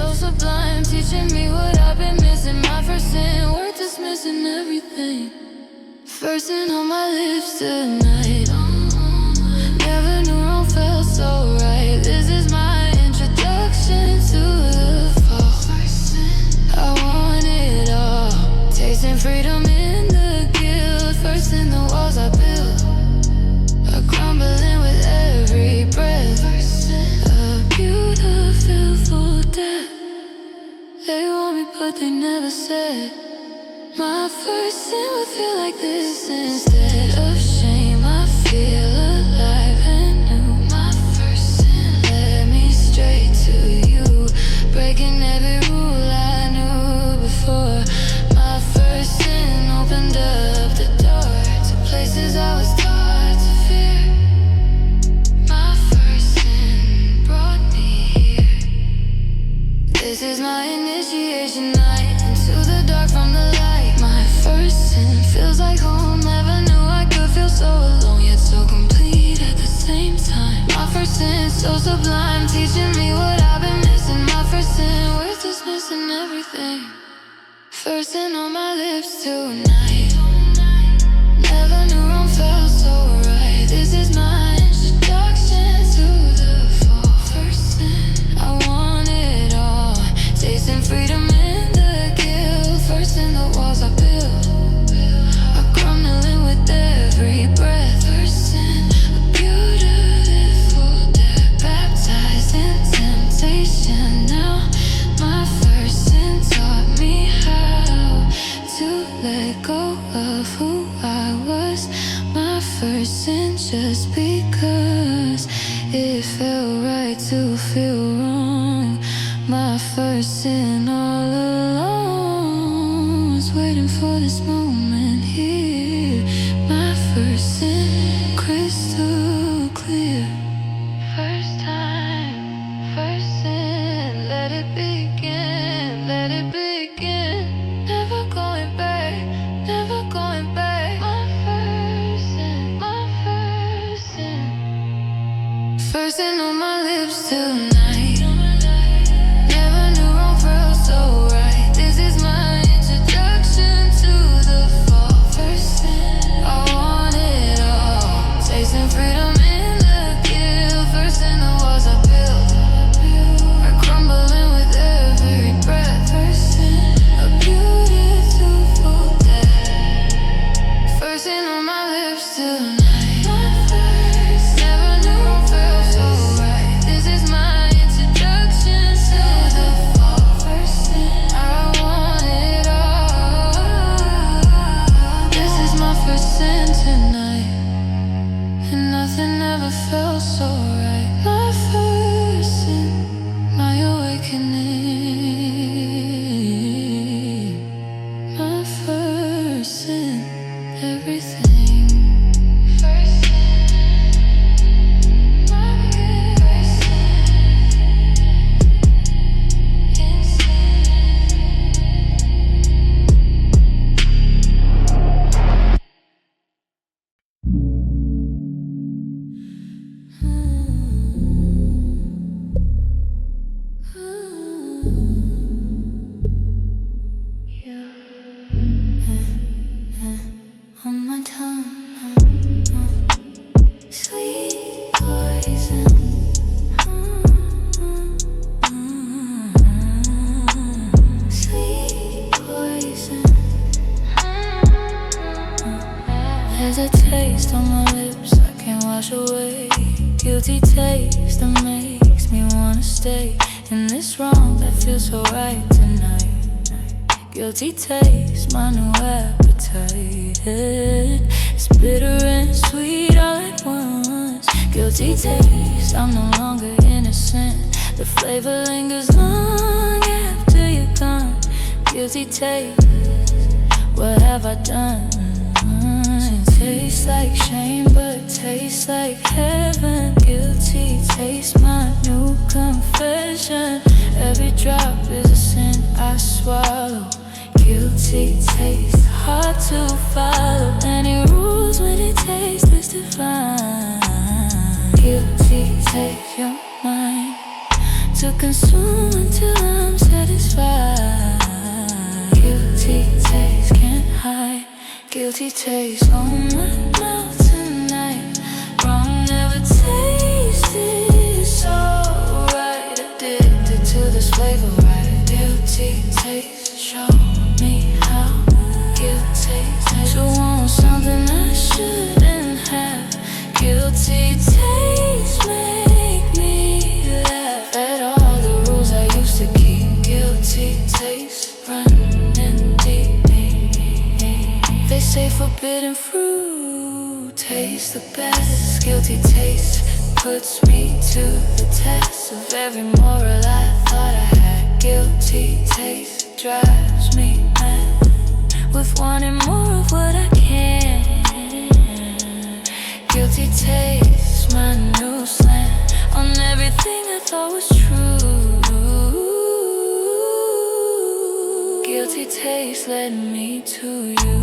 so sublime, teaching me what I've been missing. My first sin, worth dismissing everything. First sin on my lips tonight. Never knew wrong felt so right. This is my introduction to the fall. I want it all, tasting freedom in the guilt. First in the walls I built are crumbling with every breath. A beautiful death. They want me but they never said my first sin would feel like this. Instead of shame I feel alive and new. My first sin led me straight to you, breaking every rule I knew before. My first sin opened up the door to places I was taught to fear. My first sin brought me here. This is my initiation night into the dark from the light. My first sin feels like home. Never knew I could feel so alone, yet so complete at the same time. My first sin so sublime, teaching me what I've been missing. My first sin worth dismissing everything. First sin on my lips tonight. Never knew wrong felt so right. This is my introduction to the fall. First sin, I want it all, tasting freedom in the guilt. First in the walls I built are crumbling with every breath. First sin, a beautiful death, baptized in temptation. Now my first sin taught me how to let go of who I was. My first sin just because it felt right to feel wrong. My first sin all alone was waiting for this moment here. My first sin crystal clear. First time, first sin, let it begin, let it begin. Never going back, never going back. My first sin, my first sin. First sin on my lips tonight. Never knew wrong felt so right. This is my introduction to the fall. First sin, I want it all, tasting freedom in the guilt. First in the walls I built are crumbling with every breath. First sin, a beautiful death. First sin on my lips tonight. My first, never knew wrong felt so right. This is my introduction to the fall. First sin, I want it all. This is my first sin tonight, and nothing ever felt so right. My first sin, my awakening. My first sin, everything. First sin, my first on my tongue, sweet poison. Sweet poison. There's a taste on my lips I can't wash away. Guilty taste that makes me wanna stay in this wrong that feels so right tonight. Guilty taste, my new appetite. It's bitter and sweet all at once. Guilty taste, I'm no longer innocent. The flavor lingers long after you're gone. Guilty taste, what have I done? It tastes like shame but tastes like heaven. Guilty taste, my new confession. Every drop is a sin I swallow. Guilty taste, hard to follow. Any rules when it tastes divine. Guilty taste, your mind to consume until I'm guilty taste on my mouth tonight. Wrong, never tasted so right. Addicted to this flavor, right? Guilty taste, show me how. Guilty taste, you want something I shouldn't have. Guilty taste, make me laugh at all the rules I used to keep. Guilty taste, running deep. They say forbidden fruit tastes the best. Guilty taste puts me to the test of every moral I thought I had. Guilty taste drives me mad with wanting more of what I can. Guilty taste, my new slang on everything I thought was true. Guilty taste led me to you.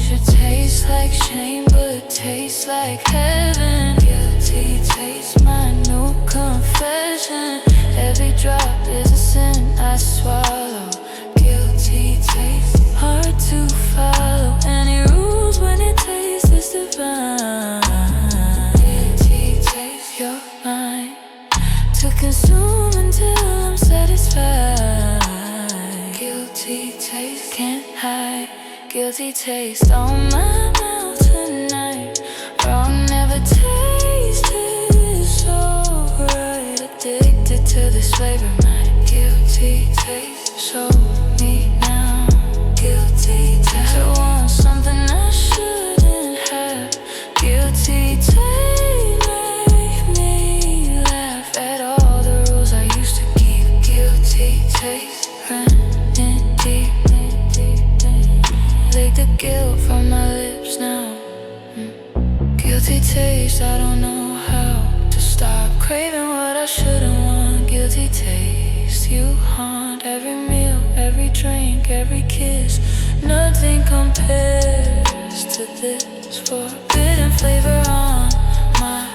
Should taste like shame, but tastes like heaven. Guilty taste, my new confession. Every drop is a sin I swallow. Guilty taste, hard to follow any rules when it tastes is divine. Guilty taste, you're mine to consume until I'm satisfied. Guilty taste, can't hide. Guilty taste on my mouth tonight. Wrong, never tasted so right. Addicted to this flavor, my guilty taste. Show me now. Guilty taste, I want something I shouldn't have. Guilty taste, make me laugh at all the rules I used to keep. Guilty taste, running deep. Take the guilt from my lips now. Guilty taste, I don't know how to stop craving what I shouldn't want. Guilty taste, you haunt every meal, every drink, every kiss. Nothing compares to this forbidden flavor on my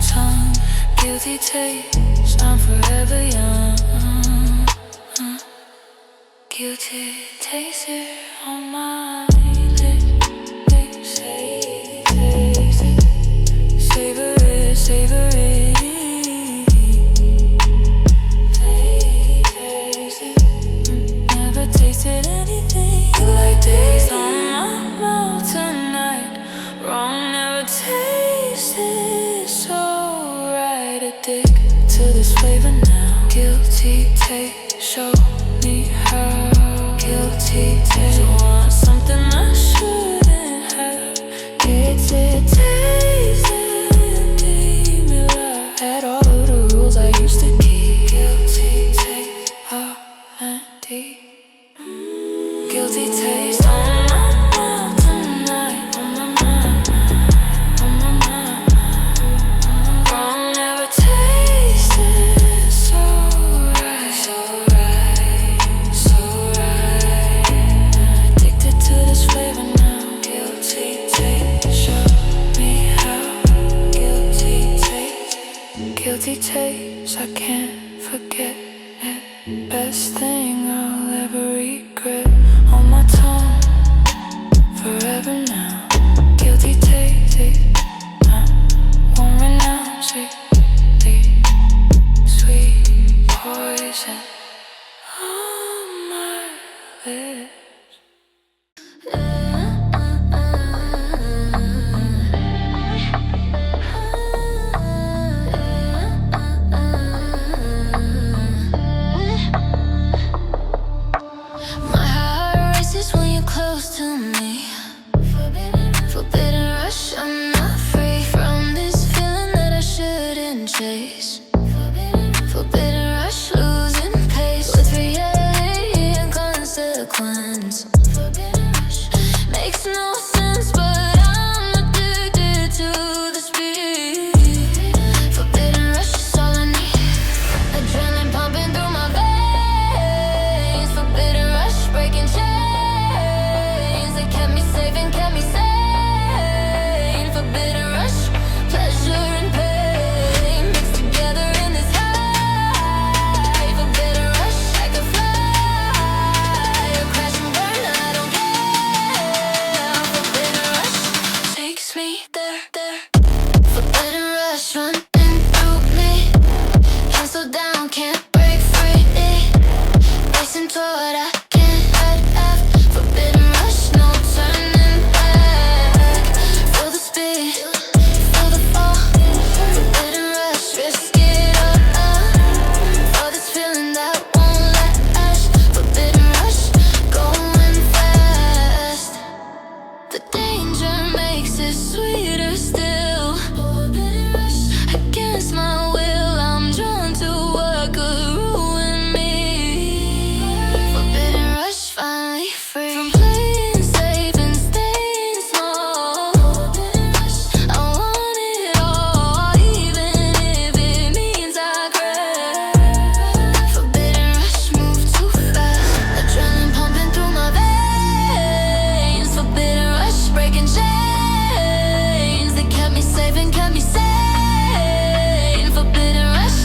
tongue. Guilty taste, I'm forever young. Guilty taste here on my lips. Savor it, savor it. Taste it. Never tasted anything like this on my mouth tonight. Wrong, never tasted so right. Addicted to this flavor now. Guilty taste, show me how. Guilty taste, want something I shouldn't have. Guilty taste, leave me laugh at all of the rules I used to keep. Guilty taste, R&B. Guilty taste on my mouth tonight. On my mind, on my mind. Wrong, never tasted so right, so right, so right. Addicted to this flavor now. Guilty taste, show me how. Guilty taste, guilty taste, I can't forget it. Best thing I'll ever regret. On my tongue, forever now. Guilty taste, I won't renounce it. Sweet poison on my lips. there. Forbidden rush running through me. Can't slow down, can't break free. Racing toward I can't have. Forbidden rush, no turning back. Feel the speed, feel the fall. Forbidden rush, risk it all. For this feeling that won't last. Forbidden rush, going fast. The danger makes it sweeter still. Forbidden rush, against my will, I'm drawn to what could ruin me. Forbidden rush, finally free from playing safe and staying small. Forbidden rush, I want it all, even if it means I crash. Forbidden rush, move too fast. Adrenaline pumping through my veins. Forbidden rush, breaking chains that kept me safe and kept me sane. Forbidden rush,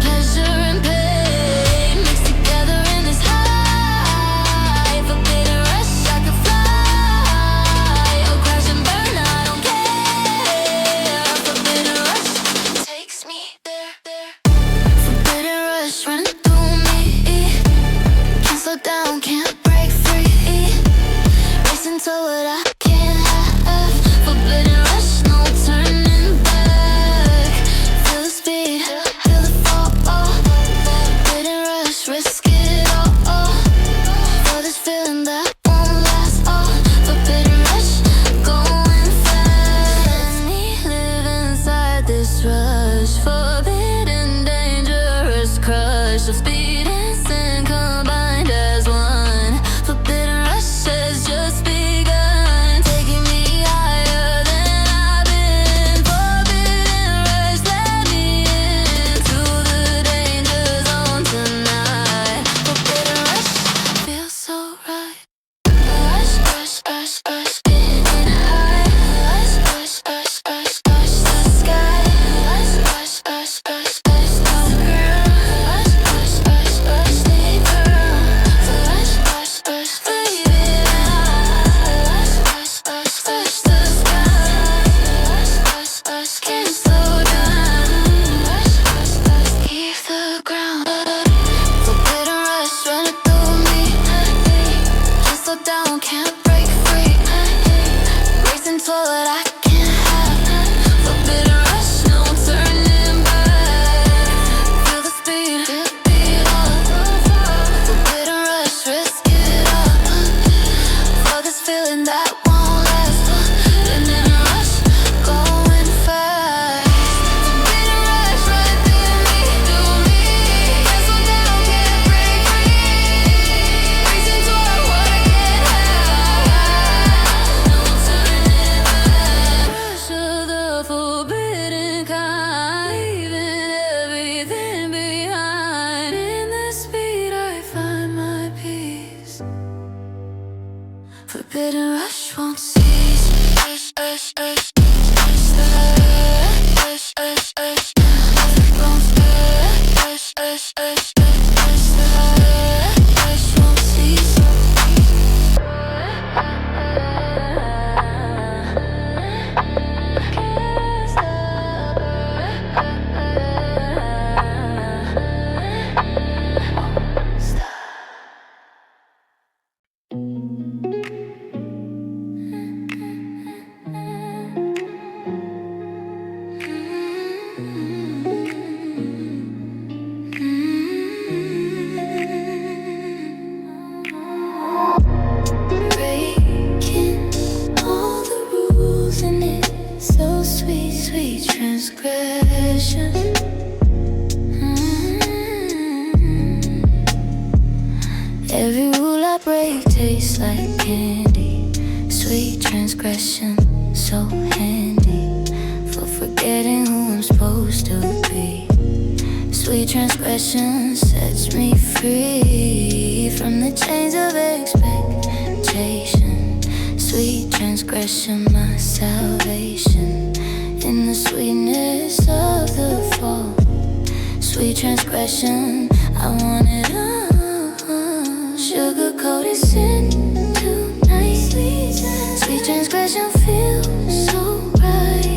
pleasure and pain mixed together in this high. Forbidden rush, I could fly or crash and burn, I don't care. Forbidden rush takes me there. Forbidden rush running through me. Can't slow down, can't break free. Racing toward I can't have. Forbidden rush, no turning back. Feel the speed, feel the fall. Forbidden rush, risk it all. For this feeling that won't last. Forbidden rush, going fast. Let me live inside this rush. Forbidden, dangerous crush of speed and sin combined as one. Forbidden rush has just begun, taking me higher than I've been. Forbidden rush, let me into the danger zone tonight. Forbidden rush, feels so right. Rush, rush, rush, rush, getting high. Rush, rush, rush, rush, rush the sky. Rush, rush, rush, rush, rush the ground. Rush, rush, rush, rush the ground. Rush, rush, rush, baby. Rush, rush, rush, rush the sky. Rush, rush, rush, can't slow down. Rush, rush, rush, keep the ground. Forbidden rush running through me. Can't slow down, can't break free. Racing toward I can't have. Forbidden rush, no turning back. Feel the speed, feel the beat. Forbidden rush, risk it all. For this feeling that won't last. Forbidden rush, going fast. Forbidden rush running through me. Can't slow down, can't break free. Racing toward what I can't have. No turning back. Rush of the forbidden kind, leaving everything behind. In the speed I find my peace. Forbidden rush won't cease. Rush, rush, rush, rush, rush, rush, rush, won't rush, rush, rush, rush, rush, won't cease. Can't stop. Breaking all the rules and it's so sweet, sweet transgression. Every rule I break tastes like candy. Sweet transgression, so handy for forgetting who I'm supposed to be. Sweet transgression sets me free from the chains of expectation. Sweet transgression, my salvation in the sweetness of the fall. Sweet transgression, I want it all. Sugar-coated sin tonight. Sweet transgression feels so right.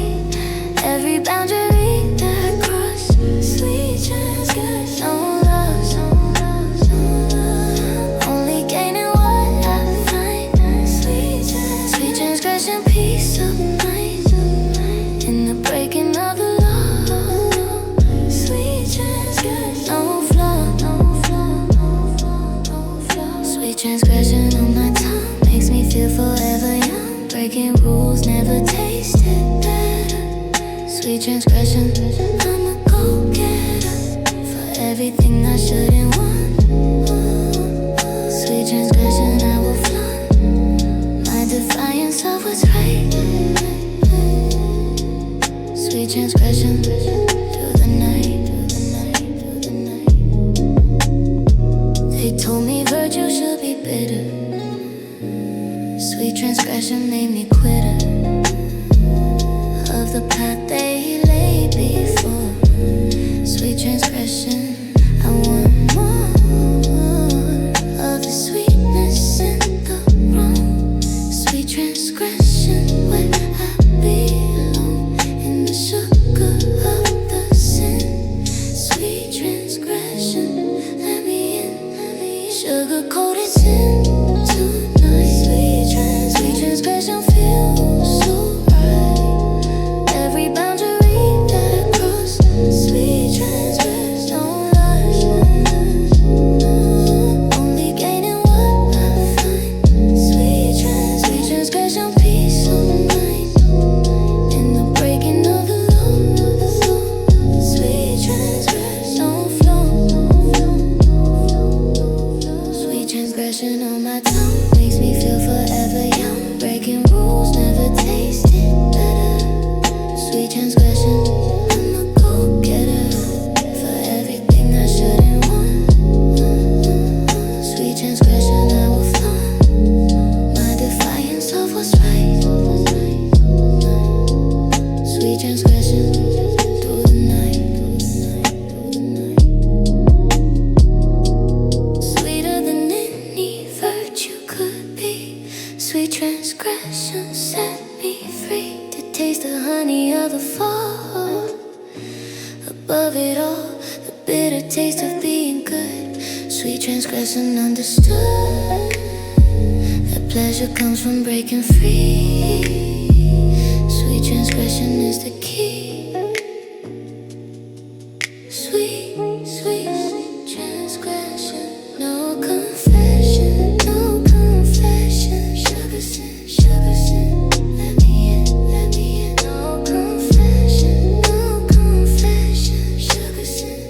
Sweet transgression, I'm a go-getter for everything I shouldn't want. Sweet transgression, I will flaunt my defiance of what's right. Sweet transgression, through the night, through the night. They told me virtue should be bitter. Sweet transgression made me quitter of the path they laid before. Sweet transgression, I want more of the sweetness in the wrong. Sweet transgression, where I belong, in the sugar of the sin. Sweet transgression, let me in, sugar-coated sin tonight. Sweet transgression feels so right. Every boundary that I cross, sweet transgression, don't lie. Only gaining what I find. Sweet transgression, peace of mind. In the breaking of the law, sweet transgression flow. Sweet transgression on my tongue makes me feel forever young. Breaking rules never tasted better. Sweet transgression, I'm a go-getter for everything I shouldn't want. Sweet transgression, I will flaunt my defiance of what's right. Sweet transgression, through the night. Sweeter than any virtue could be. Sweet transgression set me free to taste the honey of the fall. Above it all, the bitter taste of being good. Sweet transgression understood that pleasure comes from breaking free. Sweet transgression is the key. Sweet transgression, no confession, no confession. Sugar sin, let me in, no confession, no confession. Sugar sin,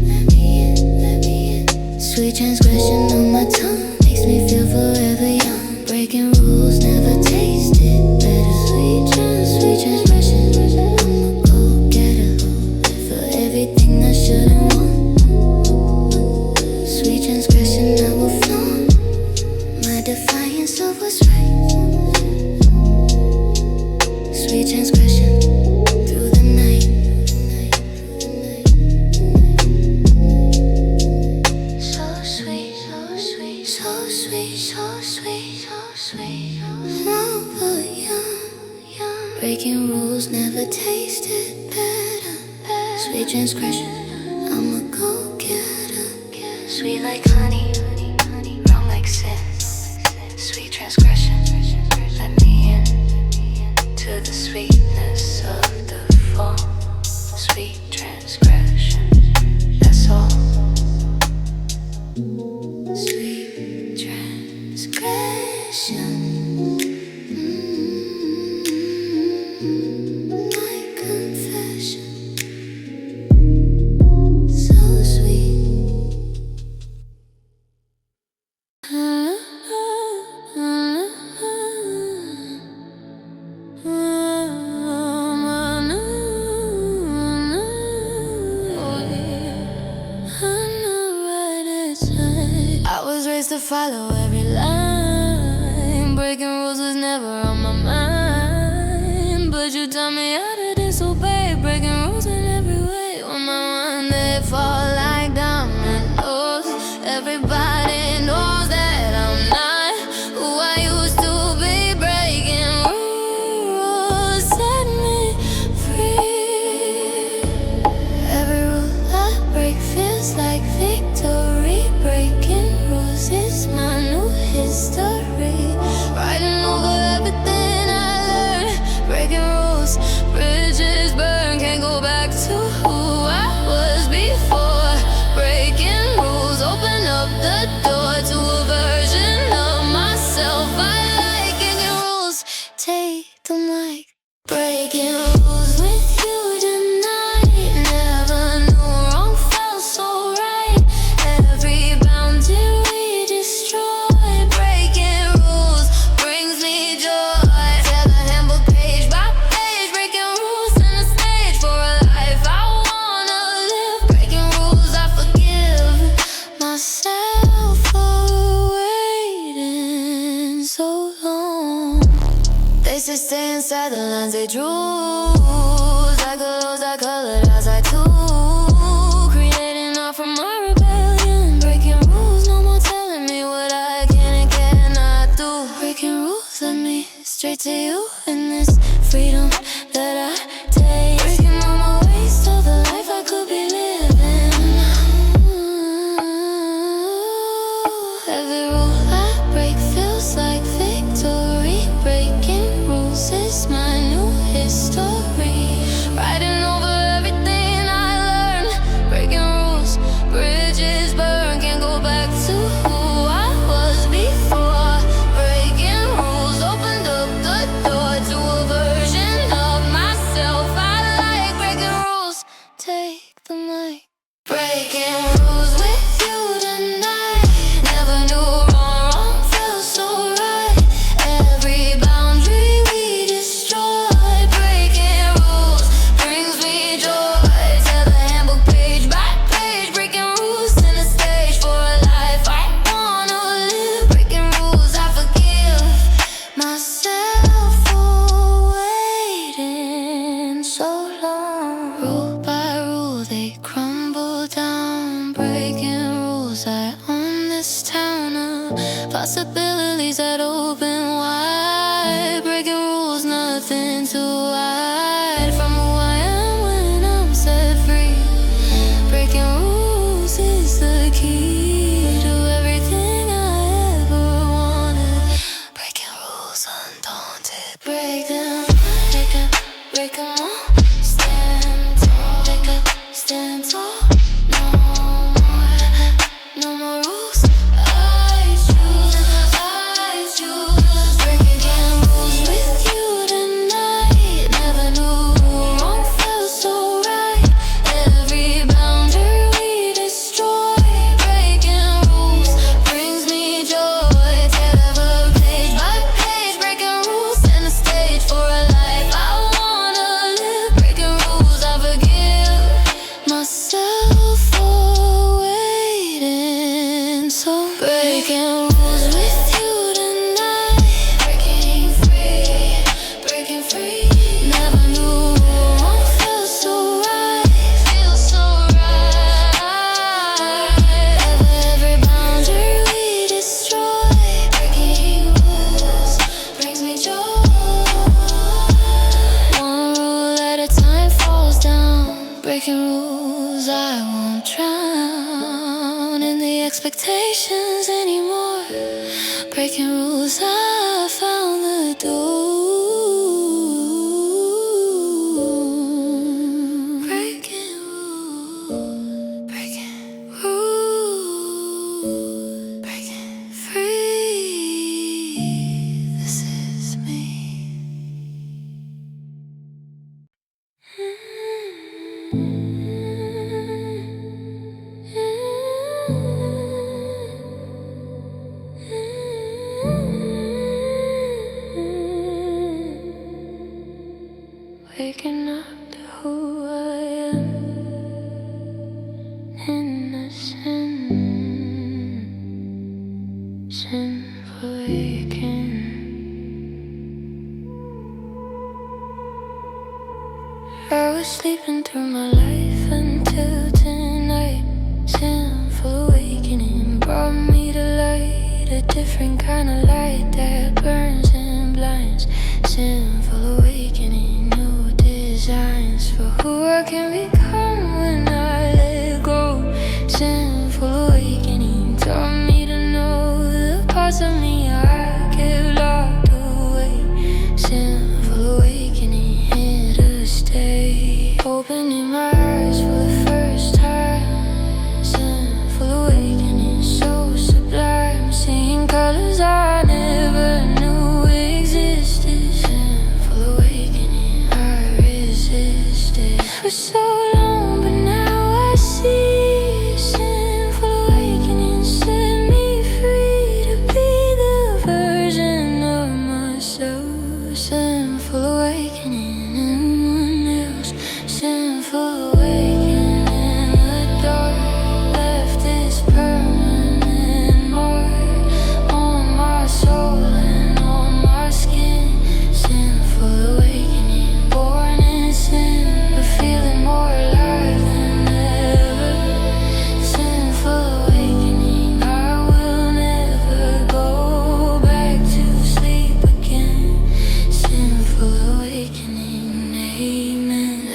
let me in. Sweet transgression on my tongue makes me feel forever young. Breaking rules never tasted better. Sweet transgression, I'm a go-getter for everything I shouldn't want. Sweet transgression, I will flaunt my defiance of what's right. Sweet transgression, through the night. So sweet, so sweet, so sweet, so sweet, so sweet. Over young. Breaking rules never tasted better. Sweet transgression, I'm a go-getter. Sweet like honey, wrong like sin. Sweet transgression, let me in to the sweetness of the fall. Sweet transgression, that's all. Sweet transgression. My confession, so sweet. I was raised to follow every line. Breaking rules was never on my mind, but you taught me how to disobey. Breaking rules in every way. On my mind they fall like dominoes. Everybody knows that I'm not who I used to be. Breaking rules set me free. Every rule I break feels like victory. Breaking rules is my new history. Writing over everything I learned. Breaking rules, I colored as I do. Creating art from my rebellion. Breaking rules, no more telling me what I can and cannot do. Breaking rules led me straight to you in this freedom that I take. Breaking all my ways to the life I could be living. Every rule I break feels like victory. Breaking rules is my new history. Writing over everything I learned. Breaking rules, bridges burn. Can't go back to who I was before. Breaking rules opened up the door to a version of myself I like. Breaking rules, take the mic. Breaking rules with you tonight. Never knew wrong felt so right. Every boundary we destroy. Breaking rules brings me joy. Tear the handbook page by page. Breaking rules in the stage for a life I wanna live. Breaking rules, I forgive myself for waiting so long. Rule by rule they crumble down. Breaking rules, I own this town of possibilities that open wide. Breaking rules, nothing to hide from who I am when I'm set free. Breaking rules is the key to everything I ever wanted. Breaking rules undaunted. Break them all. Stand tall. Stand tall. No more rules. I choose. Breaking rules with you tonight. Never knew wrong felt so right. Every boundary we destroy. Breaking rules brings me joy. Tear the page by page. Breaking rules in the stage for a life I wanna live. Breaking rules, I forgive myself for waiting. So breaking rules with you tonight. Breaking free. Never knew wrong felt so right. Feels so right. Every boundary we destroy. Breaking rules brings me joy. One rule at a time falls down. Breaking rules, I won't drown in the expectations anymore. Breaking rules, I found the door. Breaking rules, breaking free. This is me. Waking up to who I am, innocent, sinful waking. I was sleeping through my life until tonight. Sinful awakening brought me to light, a different kind of light that burns and blinds. Sinful awakening, new designs for who I can become when I let go. Sinful awakening taught me to know the parts of me I kept locked away. Sinful awakening, here to stay. Opening my eyes for the first time. Sinful awakening, so sublime. Seeing colors I never knew existed. Sinful awakening, I resisted for so long, but now I see. Sinful awakening set me free to be the version of myself. Sinful awakening and one else. Sinful awakening in the dark. Left this permanent mark on my soul and on my skin. Sinful awakening, born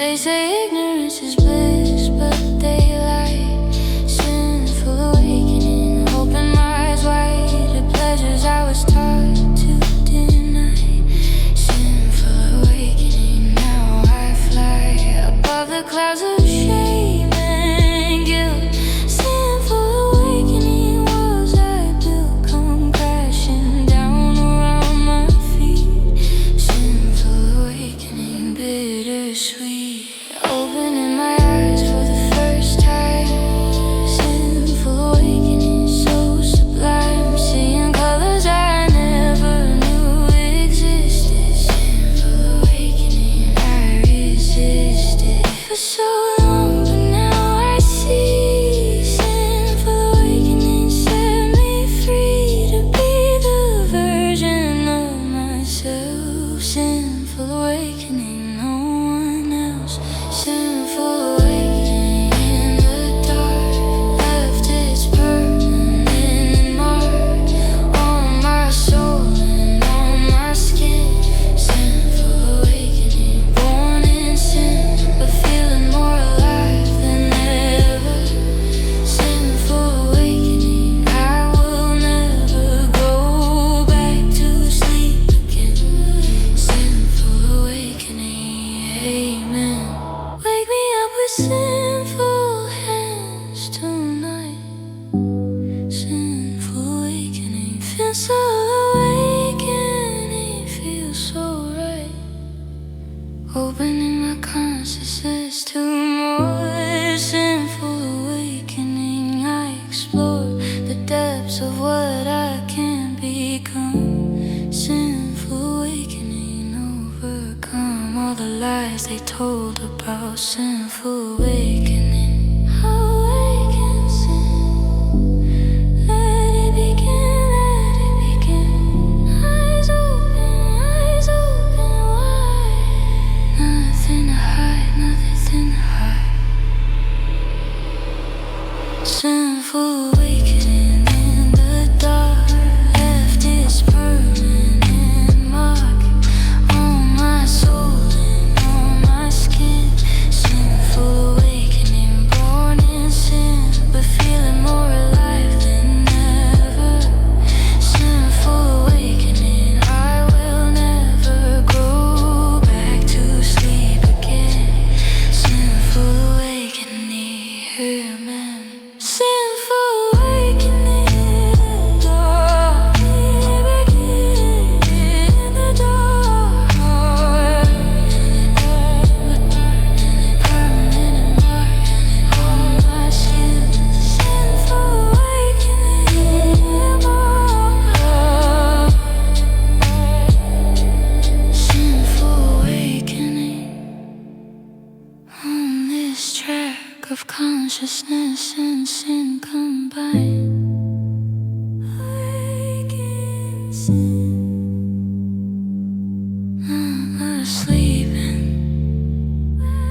They say ignorance is bliss, but they lie. Sinful awakening, open my eyes wide to pleasures I was taught to deny. Sinful awakening, now I fly above the clouds of shame and guilt. Sinful awakening, walls I built come crashing down around my feet. Sinful awakening, bittersweet. Opening my eyes for the first time. Sinful awakening, so sublime. Seeing colors I never knew existed. Sinful awakening, I resisted for so long, but now I see. Sinful awakening set me free to be the version of myself. Sinful awakening, no one else. Sinful awakening in the dark, left its permanent mark on my soul and on my skin. Sinful awakening, born in sin, but feeling more alive than ever. Sinful awakening, I will never go back to sleep again. Sinful awakening, amen. Wake me up with sinful hands tonight. Sinful awakening, feel so awakening, feels so right. Opening my consciousness to more. Sinful awakening, I explore the depths of what I can become. Sinful awakening, overcome all the lies they told about. Sinful awakening, awaken sin. Let it begin, let it begin. Eyes open wide. Nothing to hide, nothing to hide. Sinful awakening in the dark, left its permanent mark on my soul and on my skin. Sinful awakening, born in sin, but feeling more alive than ever. Sinful awakening, I will never go back to sleep again. Sinful awakening, amen. Sinful awakening in the dark, in the dark, permanent mark on my skin. Sinful awakening, sinful awakening on this track of consciousness and sin combined. Awaken sin, not sleeping, wide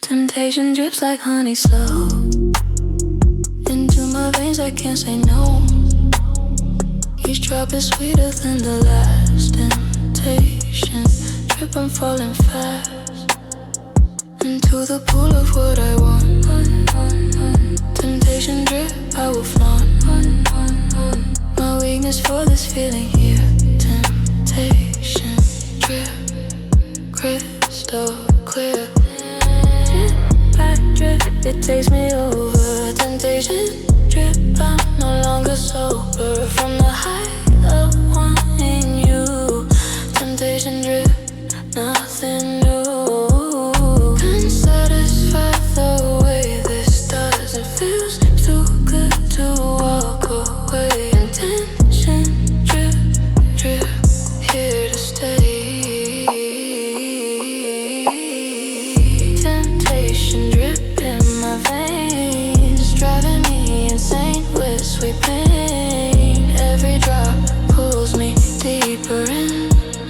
temptation drips like honey slow into my veins, I can't say no. Each drop is sweeter than the last. Temptation drip, I'm falling fast into the pool of what I want. Temptation drip, I will flaunt my weakness for this feeling here. Temptation drip, crystal clear. Drip by drip, it takes me over. Temptation drip, I'm no longer sober from the high of wanting you. Temptation drip, nothing new can satisfy the way this does. It feels too good to walk away. Intention drip, drip, here to stay.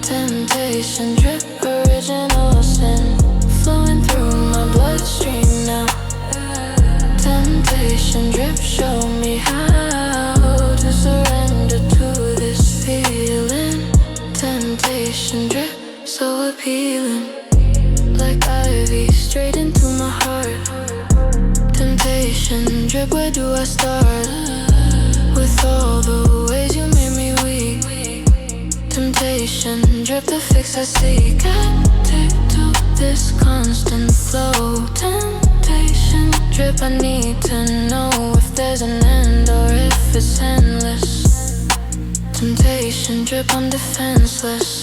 Temptation drip, original sin flowing through my bloodstream now. Temptation drip, show me how to surrender to this feeling. Temptation drip, so appealing, like ivy straight into my heart. Temptation drip, where do I start? With all the ways you made me weak. Temptation drip, the fix I seek. Addicted to this constant flow. Temptation drip, I need to know if there's an end or if it's endless. Temptation drip, I'm defenseless.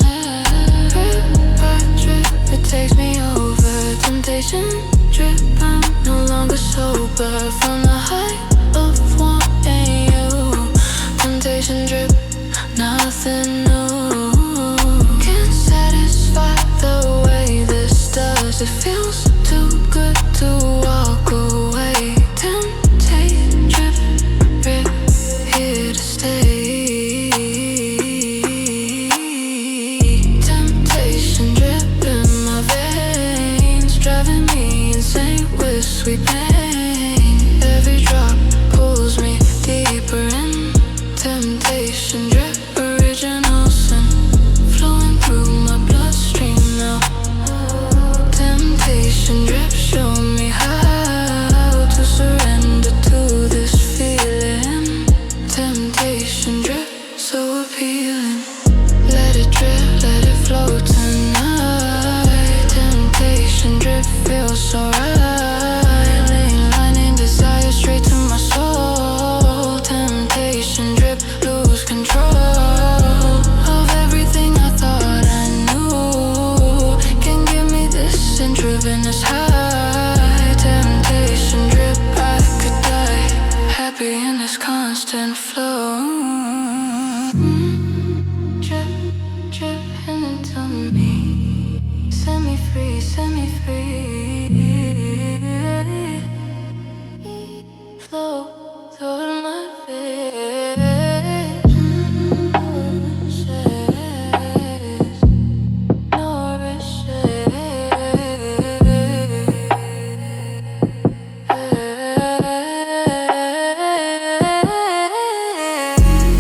Drip by drip, it takes me over. Temptation drip, I'm no longer sober from the height of wanting you. Temptation drip, nothing new can satisfy the way this does. It feels too good to walk away. Temptation drip, drip, here to stay. Temptation drip in my veins, driving me insane with sweet pain. Every drop pulls me deeper in. Temptation drip, original sin flowing through my bloodstream now. Temptation drip, show me how to surrender to this feeling. Temptation drip, so appealing. Let it drip, let it flow tonight. Temptation drip, feels so right. Lane lining desire straight to my soul. Temptation drip, lose control of everything I thought I knew. Can give me this intravenous high. Temptation drip, I could die happy in this constant flow. Drip, drip into me. Set me free, set me free. Flow through my face. Nourishes.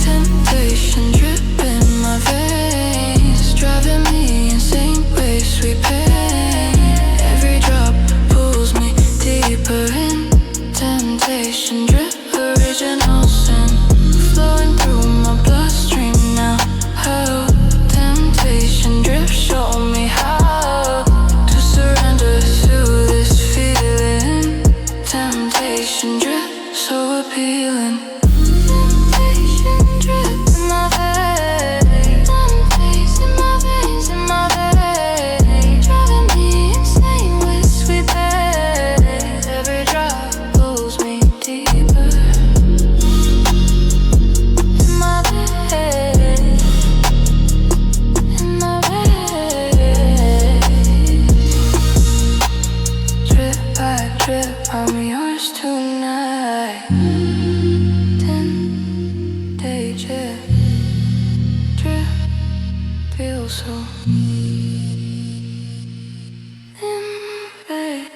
Temptation drip in my veins, driving me insane with sweet pain. Every drop pulls me deeper in. Temptation drip, original sin flowing through my bloodstream now. How temptation drip, show me how to surrender to this feeling. Temptation drip, so appealing. Temptation drip in my veins. Temptation in my veins, in my veins, driving me insane with sweet pain. Every drop pulls me deeper in my veins, in my veins. Drip by drip, I'm yours tonight. Temptation drip, feel so invade.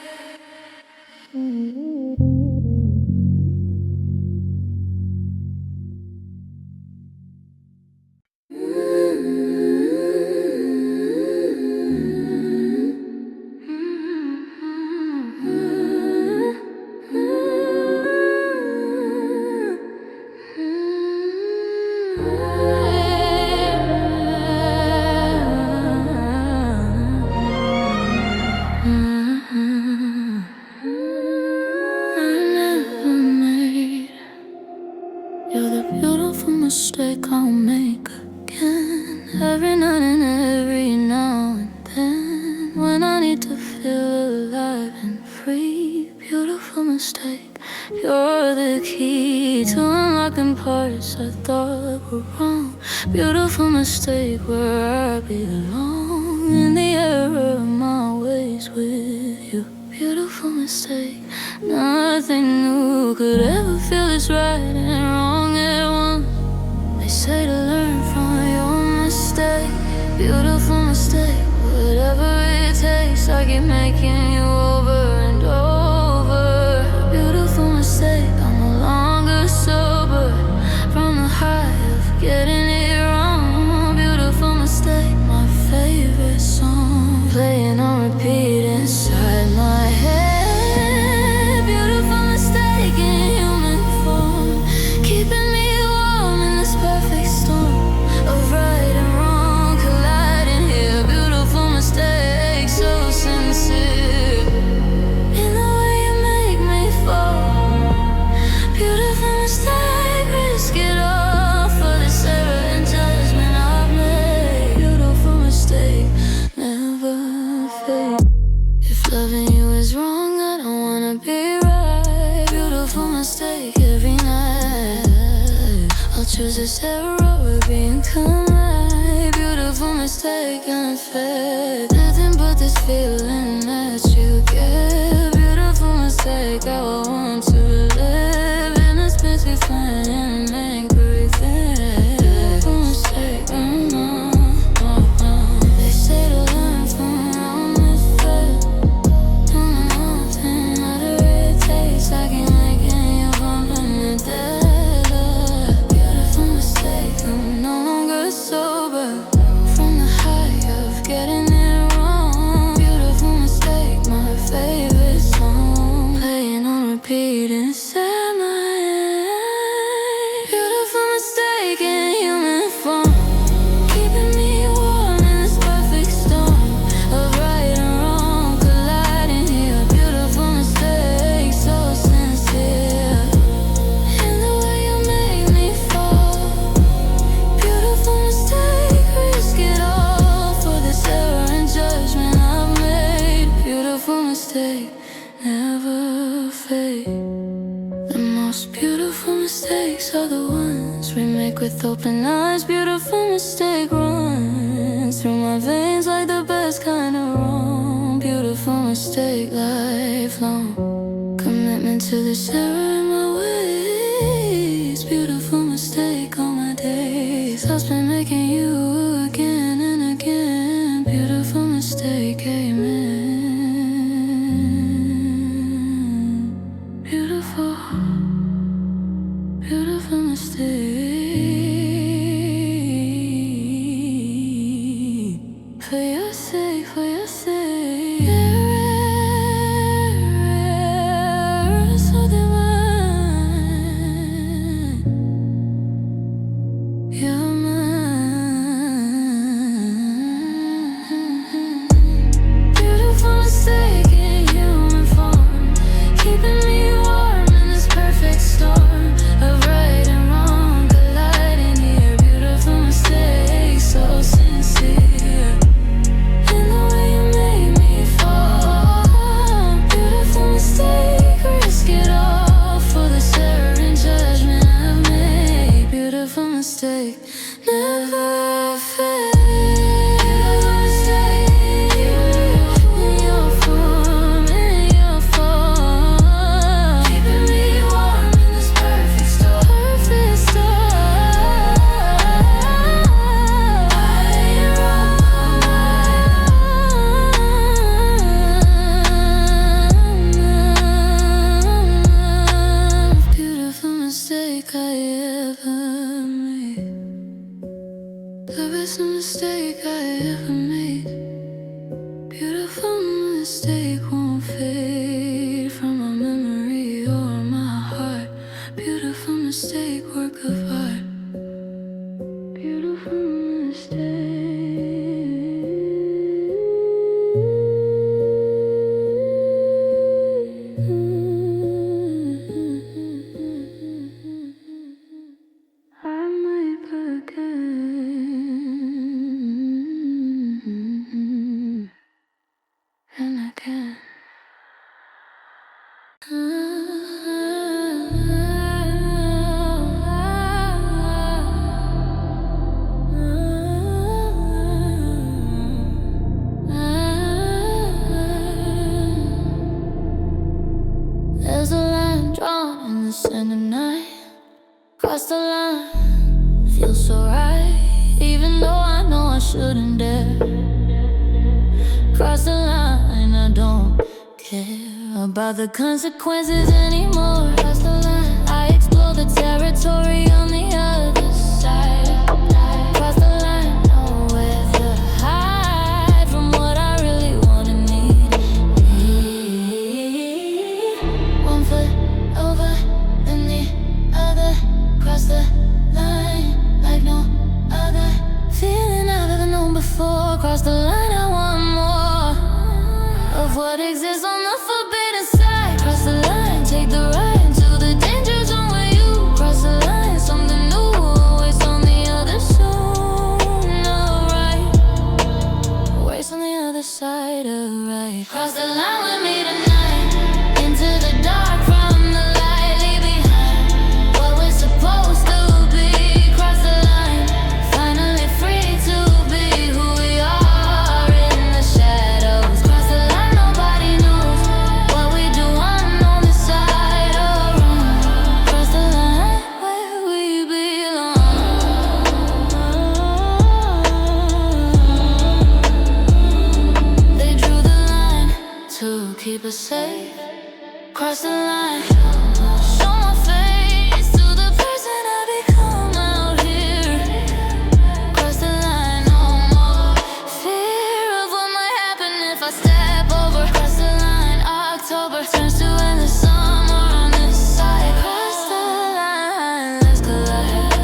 You're the beautiful mistake I'll make again. Every night and every now and then, when I need to feel alive and free. Beautiful mistake, you're the key to unlocking parts I thought were wrong. Beautiful mistake, where I belong, in the error of my ways with you. Beautiful mistake, nothing new could ever feel this right and wrong at once. They say to learn from your mistake. Beautiful mistake, whatever it takes, I keep making you over and over. Beautiful mistake, I'm no longer sober from the high of getting it wrong. Beautiful mistake, my favorite song playing on repeat inside my head. Beautiful mistake in human form, keeping me warm in this perfect storm of right and wrong colliding here. Beautiful mistake, so sincere in the way you make me fall. Beautiful mistake, risk it all for this error and judgment I've made. Beautiful mistake, never fade. If loving you is wrong, I don't wanna be right. Beautiful mistake every night. I'll choose this error over being kind. Beautiful mistake, unfair. Nothing but this feeling that you get. Beautiful mistake, I want to live in this busy fine and make breathing. Beautiful mistake, They say to learn from wrong mistakes. Don't know nothing out of it takes. I can make you bump in the desert. Beautiful mistake, I'm no longer sober from the high of getting it wrong. Beautiful mistake, my favorite song playing on repeat inside my head. Beautiful mistake in human form, keeping me warm in this perfect storm of right and wrong colliding here. Beautiful mistake, so sincere in the way you make me fall. Beautiful mistake, risk it all for this error and judgment I've made. Beautiful mistake, never fade. The most beautiful mistakes are the ones we make with open eyes. Beautiful mistake runs through my veins like the best kind of wrong. Beautiful mistake, lifelong commitment to this error in my ways. Beautiful mistake, all my days I've spent making you again and again. Beautiful mistake, amen. Beautiful, beautiful mistake. For your sake, for your sake. Error, so divine. You're mine. Beautiful mistake in human form, keeping me warm in this perfect storm of right and wrong colliding here. Beautiful mistake, so sincere in the way you make me fall. Beautiful mistake, risk it all for this error and judgment I've made. Beautiful mistake, never fade. Beautiful mistake, in your form, keeping me warm in this perfect storm. Perfect storm. Right and wrong. Beautiful mistake I ever made. The best mistake I ever made. Beautiful mistake won't fade from my memory or my heart. Beautiful mistake, work of art. Beautiful mistake. I might again and again. There's a line drawn in the sand of night. Cross the line, feels so right, even though I know I shouldn't dare. Cross the line, I don't care about the consequences anymore. Cross the line, I explore the territory on the other side. Cross the line, nowhere to hide from what I really wanna need. One foot over, then the other. Cross the line like no other feeling I've ever known before. Cross the line, I want more of what exists on the forbidden side. Cross the line, take the ride into the danger zone where you cross the line. Something new, always on the other side of right. Always on the other side of right. Cross the line with me tonight, into the dark from the light. Leave behind what we're supposed to be. Cross the line, finally free to be who we are in the shadows. Cross the line, nobody knows what we do on this side of wrong. Cross the line where we belong. They drew the line to keep us safe. Cross the line, show my face to the person I become out here. Cross the line, no more fear of what might happen if I step over. Cross the line, October turns to endless summer on this side. Cross the line, let's collide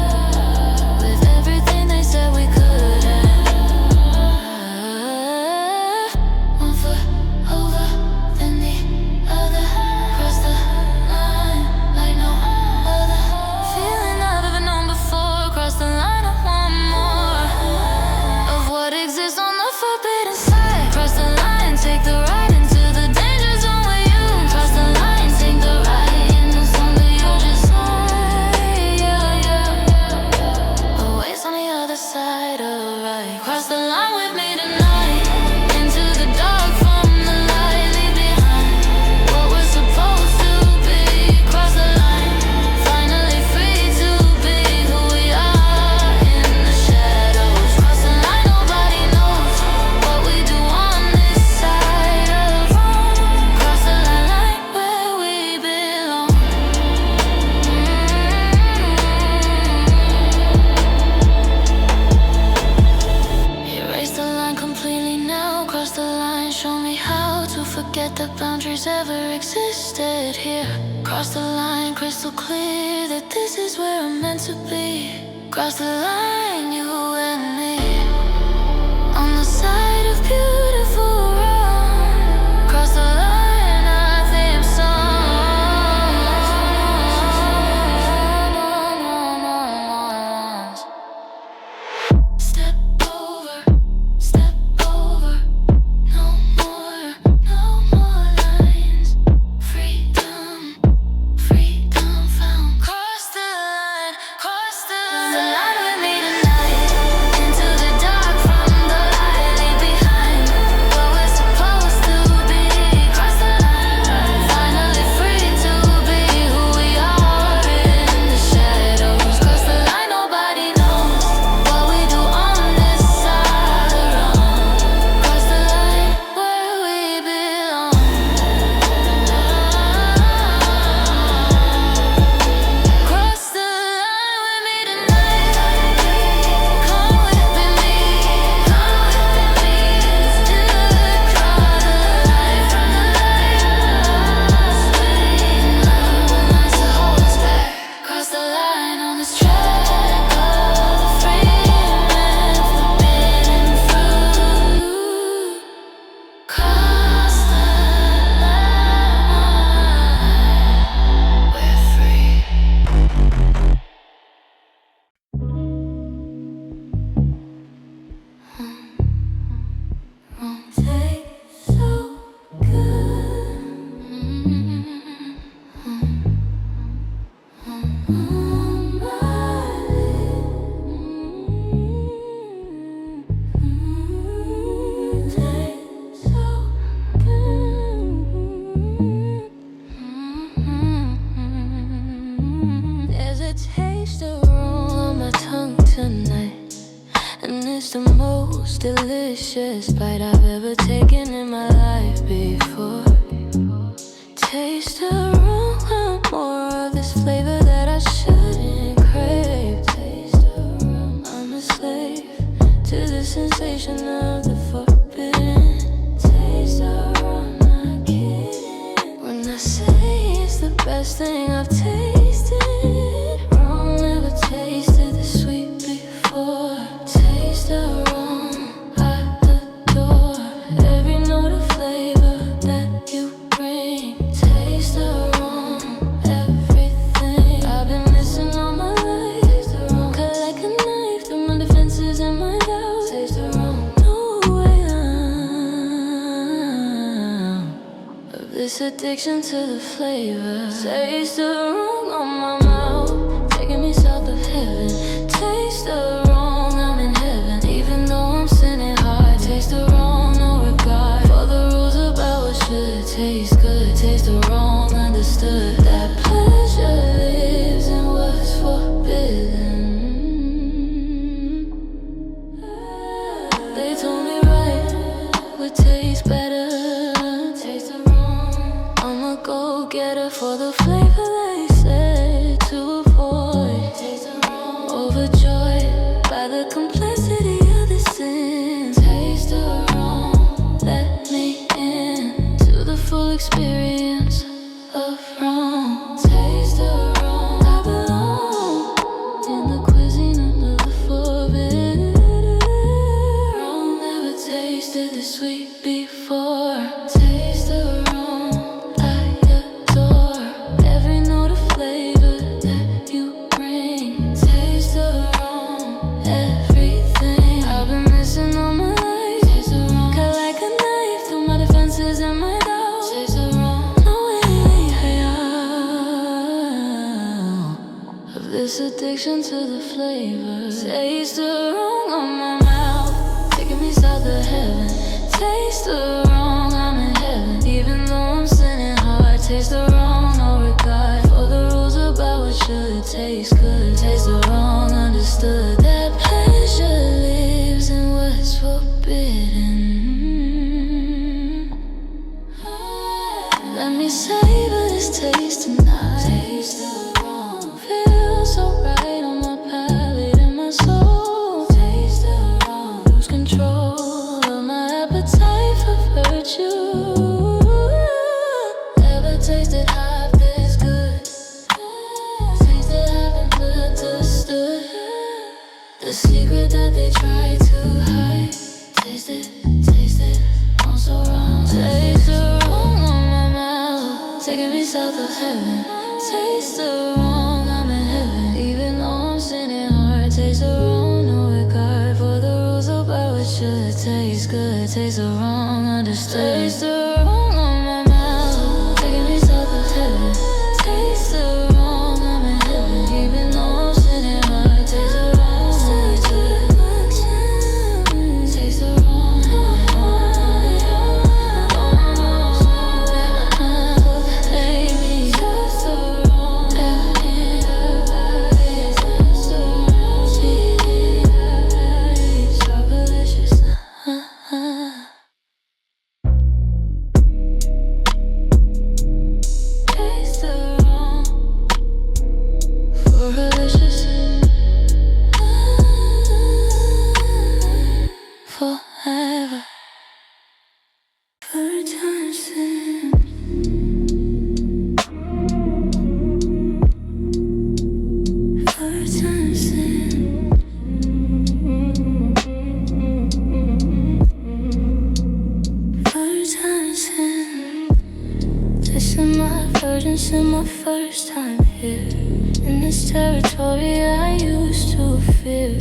with everything they said we couldn't. One foot over, then the other. Cross the line like no other feeling I've ever known before. Cross the line, I want more of what exists on the forbidden side. Cross the line, take the ride into the danger zone where you cross the line, take the ride into something you just say. Yeah, yeah. Always on the other side of right. Cross the line with me tonight, into the dark from the light. Leave behind what we're supposed to be. Cross the line, finally free to be who we are in the shadows. Cross the line, nobody knows what we do on this side of wrong. Cross the line where we belong. Erase the line completely now. Cross the line, show me how to forget the boundaries ever existed here. Cross the line, crystal clear that this is where I'm meant to be. Cross the line, you and me, on the side of beautiful wrong. Cross the line, our theme songs. Step over, no more lines. Freedom found. Cross the line with me tonight. delicious bite I've ever taken in my life before. Taste the wrong, want more of this flavor that I shouldn't crave. Taste the wrong, I'm a slave to the sensation of the forbidden. Taste the wrong, not kidding. When I say it's the best thing I've tasted, wrong, never tasted this sweet before. Taste the wrong, I adore every note of flavor that you bring. Taste the wrong, everything I've been missing all my life. Taste the wrong, cut like a knife through my defenses and my doubts. Taste the wrong, no way out of this addiction to the flavor. Taste the wrong on my mouth, taking me south of heaven. Taste the wrong, I'm in heaven, even though I'm sinning hard. Taste the wrong, no regard for the rules about what should taste good. Taste the wrong, understood that pleasure lives in what's forbidden. They told me right would taste better. Taste the wrong, I'm a go-getter for the flavor they said to avoid. Taste the wrong, overjoyed by the complexity of the sin. Taste the wrong, let me in to the full experience of wrong. Taste the wrong, I belong in the cuisine of the forbidden. Wrong, never tasted this sweet before. Taste the wrong, I adore every note of flavor that you bring. Taste the wrong, everything I've been missing all my life. Taste the wrong, cut like a knife through my defenses and my doubts. Taste the wrong, no way out of this addiction to the flavor. Taste the wrong on my mouth, taking me south of heaven. Taste the wrong, I'm in heaven, even though I'm sinning hard. Taste the wrong, no regard for the rules about what should taste good. Taste the wrong, understood that pleasure lives in what's forbidden. Let me savor this taste tonight. Taste the wrong, feels so right on my palate and my soul. Taste the wrong, lose control of my appetite for virtue. Never tasted half this good. Things that haven't understood. The secret that they try to hide. Taste it, I'm so wrong. Taste the wrong on my mouth, taking me south of heaven. Taste the wrong, I'm in heaven, even though I'm sinning hard. Taste the wrong, no regard for the rules about what should taste good. Taste the wrong, understood. Taste the wrong on my mouth, taking me south of heaven. Taste the wrong, I'm in heaven, even though I'm sinning hard. Taste the wrong, taste the wrong. Forever. Third time sin. Third time sin. Third time sin. This is my virgin sin, my first time here. In this territory I used to fear.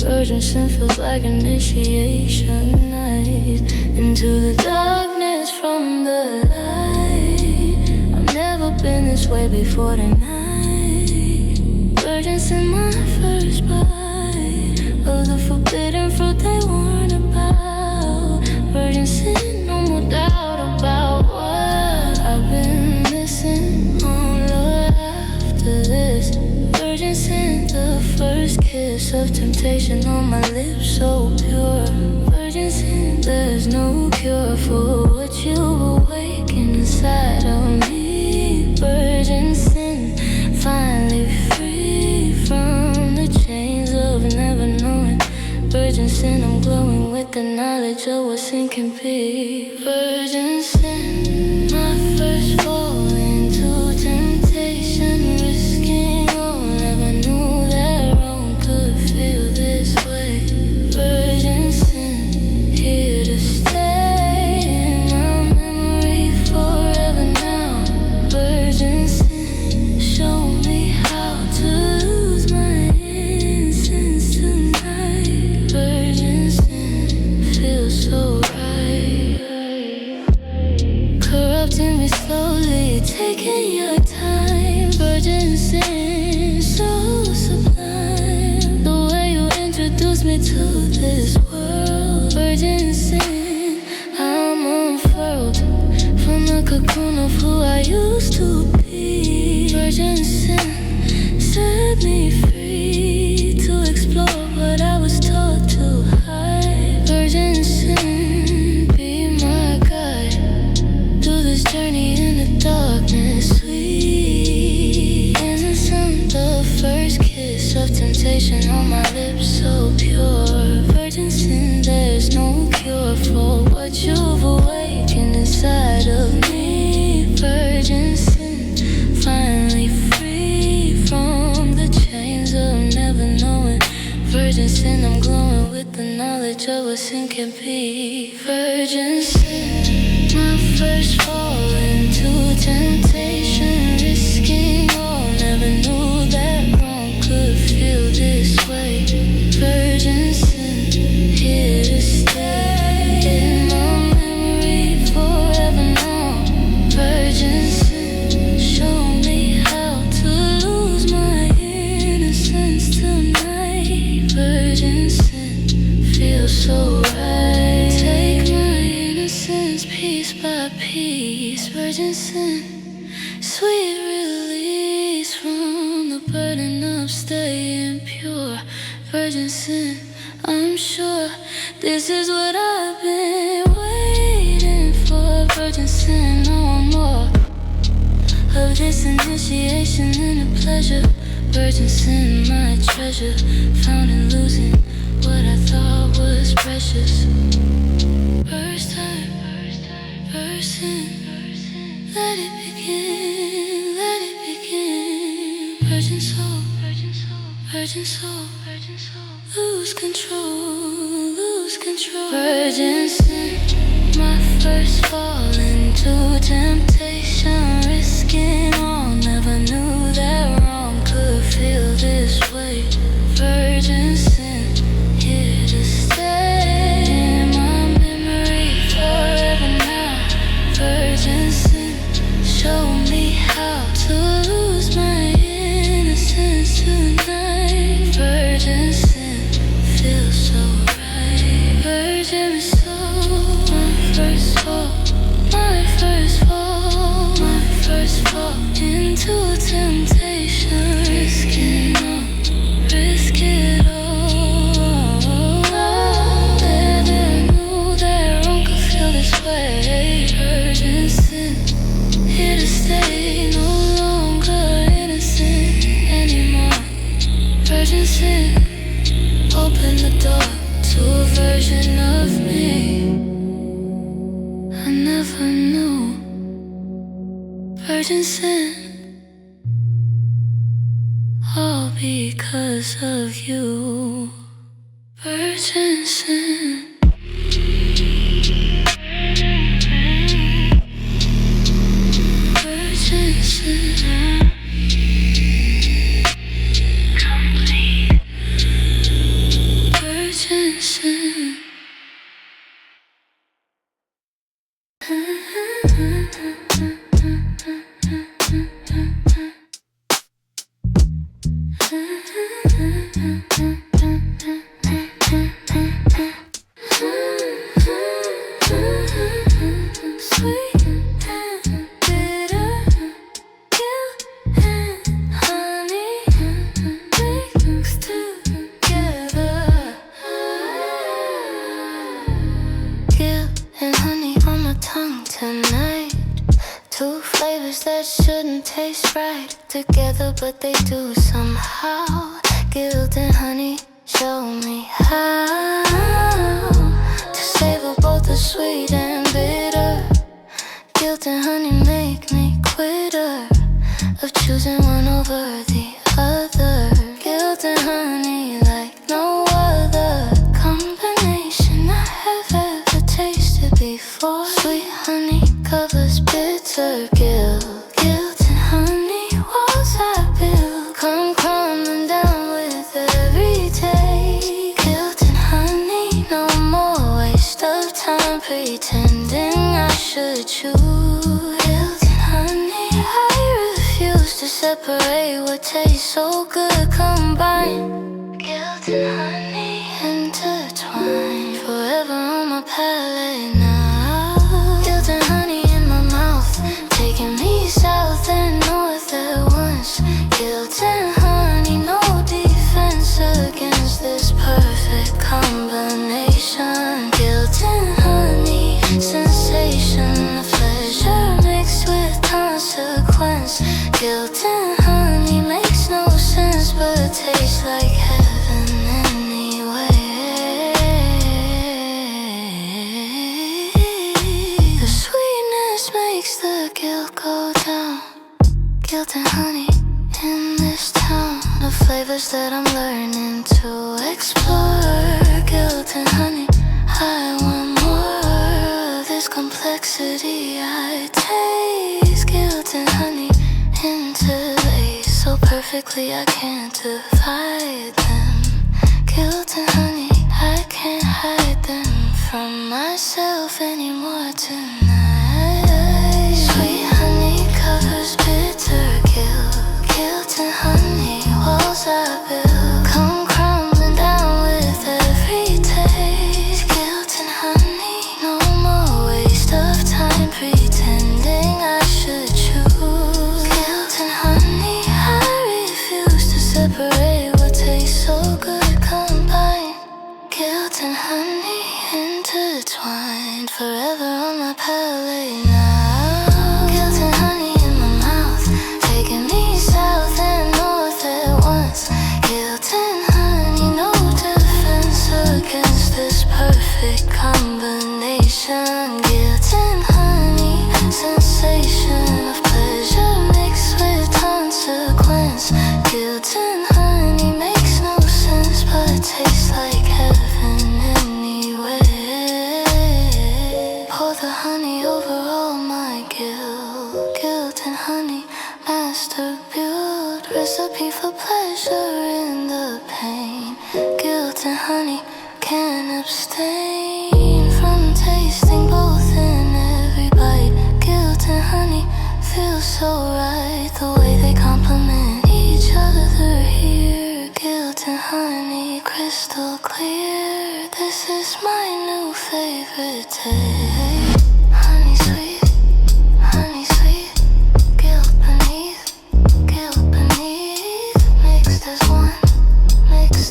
Virgin sin feels like initiation night into the darkness from the light. I've never been this way before tonight. Virgin sin, my first bite of the forbidden fruit they warned about. Virgin sin, no more doubt about what I've been missing. Oh Lord, after this, virgin sin, the first kiss of temptation on my lips, so pure. Virgin sin. There's no cure for what you awaken inside of me. Virgin sin, finally free from the chains of never knowing. Virgin sin, I'm glowing with the knowledge of what sin can be. Virgin sin, my first fall into temptation, risking all. Never knew that wrong could feel this way. Virgin sin, here to stay in my memory forever now. Virgin sin, show me how to lose my innocence tonight. Virgin sin, feels so right. Corrupting me slowly, taking your time. Virgin sin, so sublime. The way you introduced me to this world. Virgin sin, I'm unfurled from the cocoon of who I used to be. Virgin sin, set me free to explore what I was taught to hide. Virgin sin, be my guide through this journey in the darkness. Sweet innocent, the first kiss of temptation on my lips, so pure. Virgin sin, there's no cure for what you've awakened inside of me. Virgin sin, finally free from the chains of never knowing. Virgin sin, I'm glowing with the knowledge of what sin can be. Virgin sin, my first fall into temptation, risking all. Never knew that wrong could feel this way. Virgin sin, here to stay in my memory forever now. Virgin sin, show me how to lose my innocence tonight. Virgin sin, feels so right. Take my innocence piece by piece. Virgin sin, sweet release from the burden of staying pure. Virgin sin, I'm sure this is what I've been waiting for. Virgin sin, I want more of this initiation and a pleasure. Virgin sin, my treasure, found in losing what I thought was precious. First time, first sin, let it begin, let it begin. Virgin soul, virgin soul, virgin soul, virgin soul. Lose control, lose control. Virgin sin, my first fall into temptation, risking all. Never knew that wrong could feel this way. Virgin sin, here to stay in my memory forever now. Virgin sin, show me how to lose my innocence tonight. Virgin sin, feels so right. Virgin soul, my first fall, my first fall, my first fall into temptation, risking all, risk it all. Never knew that wrong could feel this way. Virgin sin, here to stay, no longer innocent anymore. Virgin sin, open the door to a version of me I never knew. Virgin sin, all because of you. Virgin sin. Virgin sin. Complete. Virgin sin. and honey on my tongue tonight. Two flavors that shouldn't taste right together, but they do somehow. Guilt and honey, show me how to savor both the sweet and bitter. Guilt and honey make me quitter of choosing one over the other. Guilt and honey like no other combination I have ever tasted before. Sweet honey covers bitter guilt. Guilt and honey walls I build come crumbling down with every day. Guilt and honey, no more waste of time pretending I should choose. Guilt and honey, I refuse to separate what tastes so good combined. Guilt and honey intertwined forever on my palate now. Guilt and honey in my mouth, taking me south and north at once. Guilt and honey, no defense against this perfect combination. Guilt and honey, sensation of pleasure mixed with consequence. Guilt and honey makes no sense, but tastes like heaven anyway. The sweetness makes the guilt go down. Guilt and honey in this town, the flavors that I'm learning to explore. Guilt and honey, I want more of this complexity I taste. Guilt and honey interlace so perfectly I can't divide them. Guilt and honey, I can't hide them from myself anymore tonight. Sweet honey covers bitter guilt. Guilt and honey walls I build come crumbling down with every taste. Guilt and honey, no more waste of time pretending I should choose. Guilt and honey, I refuse to separate what tastes so good combined. Guilt and honey intertwined forever on my palate now. Guilt and honey in my mouth, taking me south and north at once. Guilt and honey, no defense against this perfect combination. Guilt and honey, sensation of pleasure mixed with consequence. Guilt and honey makes no sense, but tastes like heaven anyway. Pour the honey over all my guilt. Guilt and honey, master build recipe for pleasure in the pain. Guilt and honey, can't abstain from tasting both in every bite. Guilt and honey feels so right, the way they complement each other here. Guilt and honey, crystal clear. This is my new favorite taste. Honey sweet, guilt beneath, mixed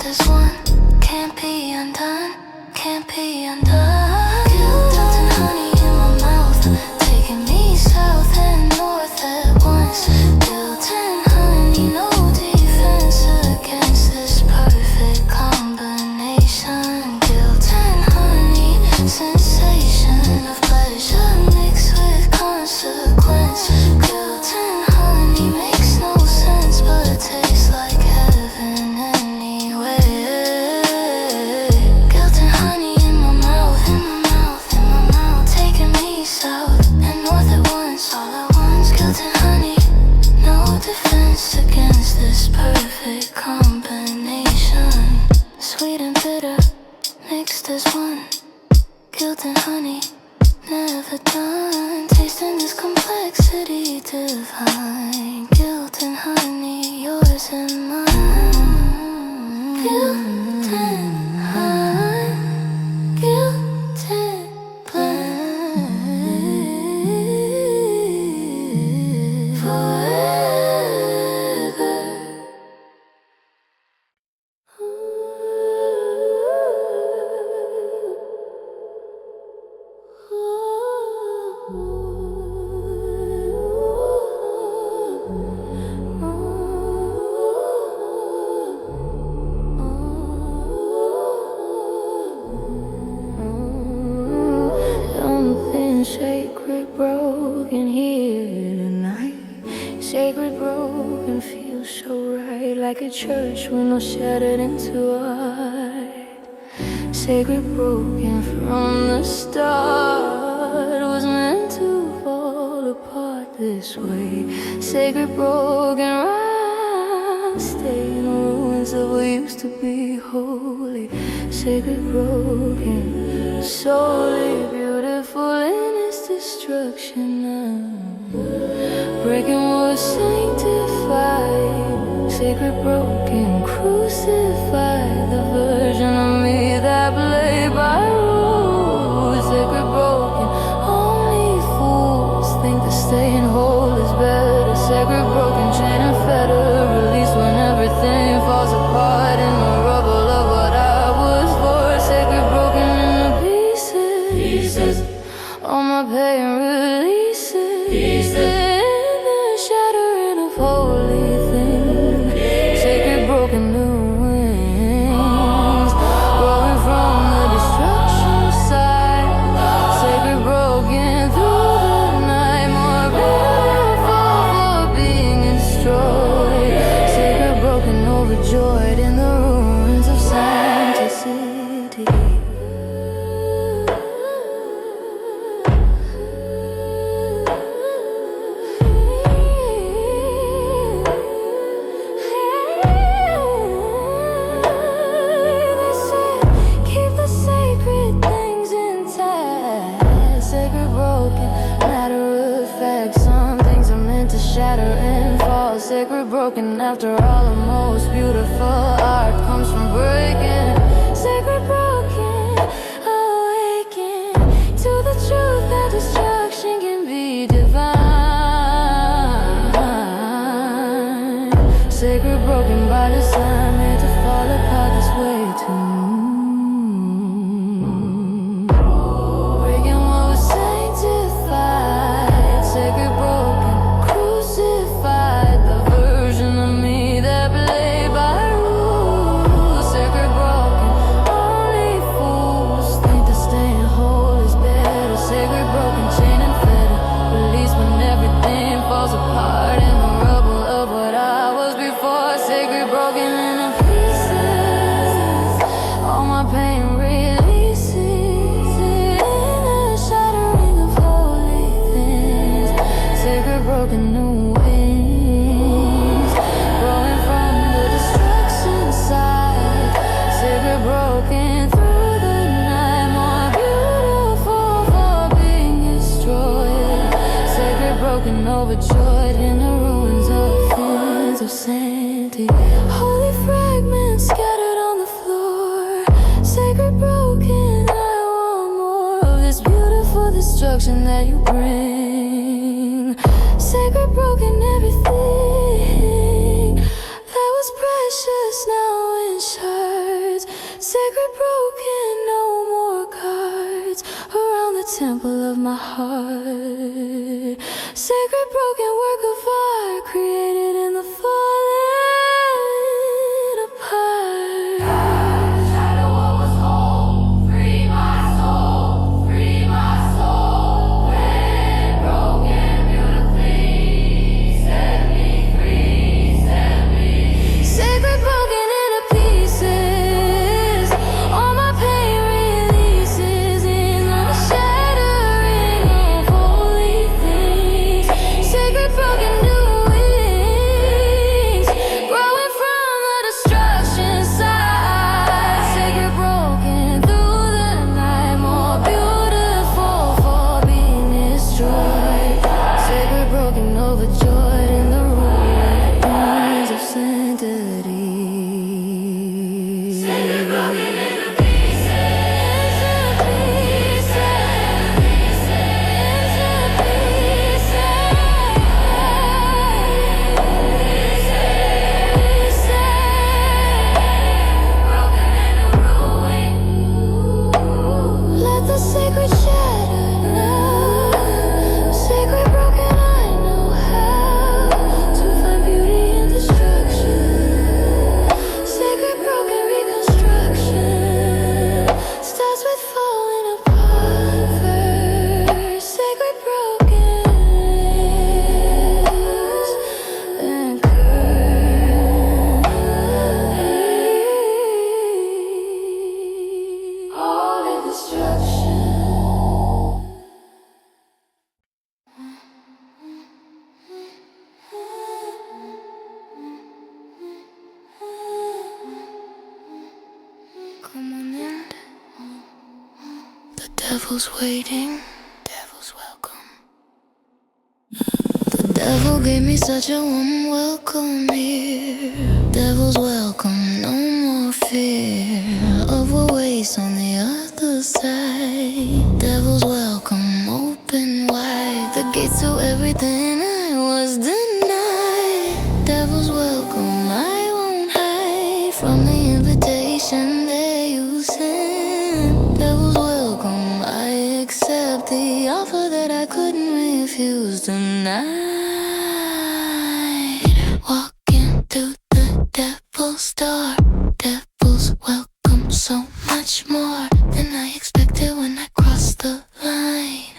as one, can't be undone, can't be undone. Guilt and honey in my mouth, taking me south and north at once. Guilt and honey, no defense against this perfect combination. Guilt and honey, sensation of pleasure mixed with consequence. Guilt and honey makes no sense, but tastes like heaven anyway. Guilt and honey in my mouth, taking me south and north at once, all at once. Guilt and honey, no defense against this perfect combination. Sweet and bitter, mixed as one. Guilt and honey, never done. Tasting this complexity divine. Guilt and honey, yours and mine. Guilt and honey, guilt and blind. Forever. Ooh. something sacred broken here tonight. Sacred broken feels so right, like a church window shattered into art. Sacred broken from the start, was meant to fall apart this way. Sacred broken right, stay in the ruins of what used to be holy. Sacred broken, solely beautiful in its destruction now. Breaking was sanctified. Sacred broken, crucified. The version of me that played by rules. Sacred broken, only fools think that staying whole is better. Sacred broken, chain and fetter, released when everything falls apart in the rubble of what I was for. Sacred broken into pieces, all my pain releases. In the shattering of holy things. Sacred broken new wings, rolling from the destruction side. Sacred broken through the night, more beautiful for being destroyed. Sacred broken, overjoyed in the ruins of sanctity. Keep the sacred things intact. Sacred broken, matter of fact. Some things are meant to shatter and fall. Sacred broken, after all, the most beautiful art comes from breaking. Sacred broken, awaken to the truth that destruction can be divine. Sacred broken by design, made to fall apart this way too. Breaking what was sanctified. Sacred broken, crucified. The version of me that played by rules. Sacred broken, only fools think that staying whole is better. Sacred broken, chain and fetter, released when everything falls apart in the rubble of what I was before. Sacred broken into pieces, all my pain releases. In the shattering of holy things. Sacred broken new wings, rolling from the destruction side. Sacred broken through the night, more beautiful for being destroyed. Sacred broken, overjoyed in the ruins of things of sanctity. Holy fragments scattered on the floor. Sacred broken, I want more of this beautiful destruction that you bring. Sacred broken, everything that was precious now in shards. Sacred broken, no more cards around the temple of my heart. Sacred broken, work of art created in the falling apart. Shadow what was whole, free my soul, free my soul. When broken beautifully, set me free, set me. Sacred broken into pieces, all my pain releases in the shattering of holy things. Sacred broken new wings. devil's waiting, devil's welcome. The devil gave me such a warm welcome here. Devil's welcome, no more fear of what waits on the other side. Devil's welcome, open wide the gates to everything I was denied. Devil's welcome, I won't hide from the invitation that you sent. Devil's welcome, I accept the offer that I couldn't refuse tonight. Walking through the devil's door. Devil's welcome, so much more than I expected when I crossed the line.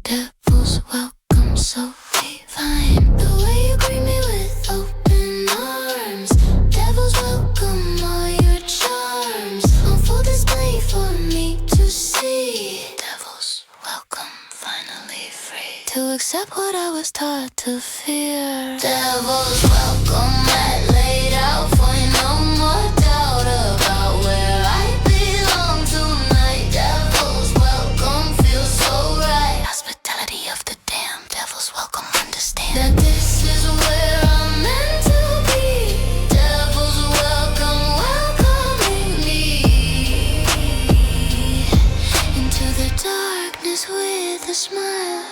Devil's welcome, so divine. The way you greet me with open arms. Devil's welcome, all your charms on full display for me to see. Devil's welcome, finally free to accept what I was taught to fear. Devil's welcome, I laid out for you, no more doubt about where I belong tonight. Devil's welcome, feels so right. Hospitality of the damned. Devil's welcome, understand that this is where I'm meant to be. Devil's welcome, welcoming me into the darkness with a smile.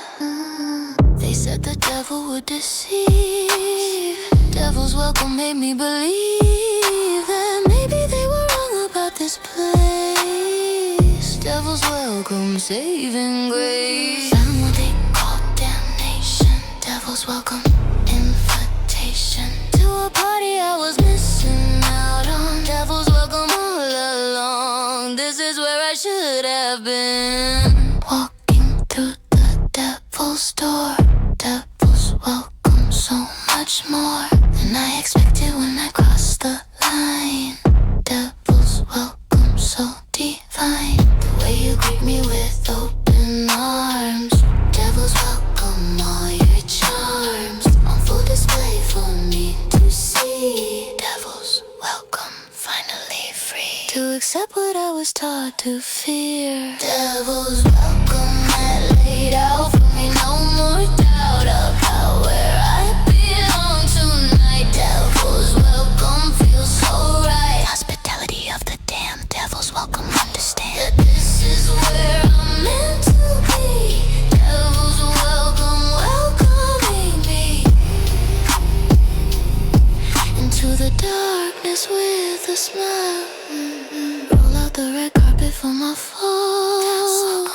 They said the devil would deceive. Devil's welcome made me believe that maybe they were wrong about this place. Devil's welcome, saving grace. Found what they call damnation. Devil's welcome, invitation to a party I was missing out on. Devil's welcome all along. This is where I should have been. Walking through the devil's door. Devil's welcome, so much more than I expected when I crossed the line. Devil's welcome, so divine. The way you greet me with open arms. Devil's welcome, all your charms on full display for me to see. Devil's welcome, finally free to accept what I was taught to fear. Devil's welcome, I laid out for me, no more doubt about where I belong tonight. Devil's welcome, feels so right. Hospitality of the damned. Devil's welcome, understand that this is where I'm meant to be. Devil's welcome, welcoming me into the darkness with a smile. Roll out the red carpet for my fall.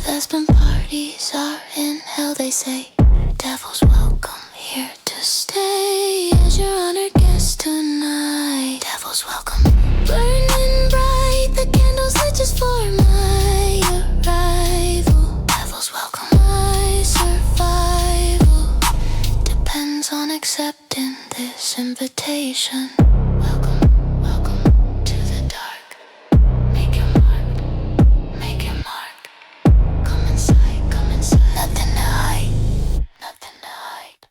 Vespan parties are in hell, they say. Devil's welcome, here to stay as your honored guest tonight. Devil's welcome, burning bright, the candles lit just for my arrival. Devil's welcome, my survival depends on accepting this invitation. Welcome, welcome to the dark. Make your mark, make your mark. Come inside, nothing to hide, nothing to hide.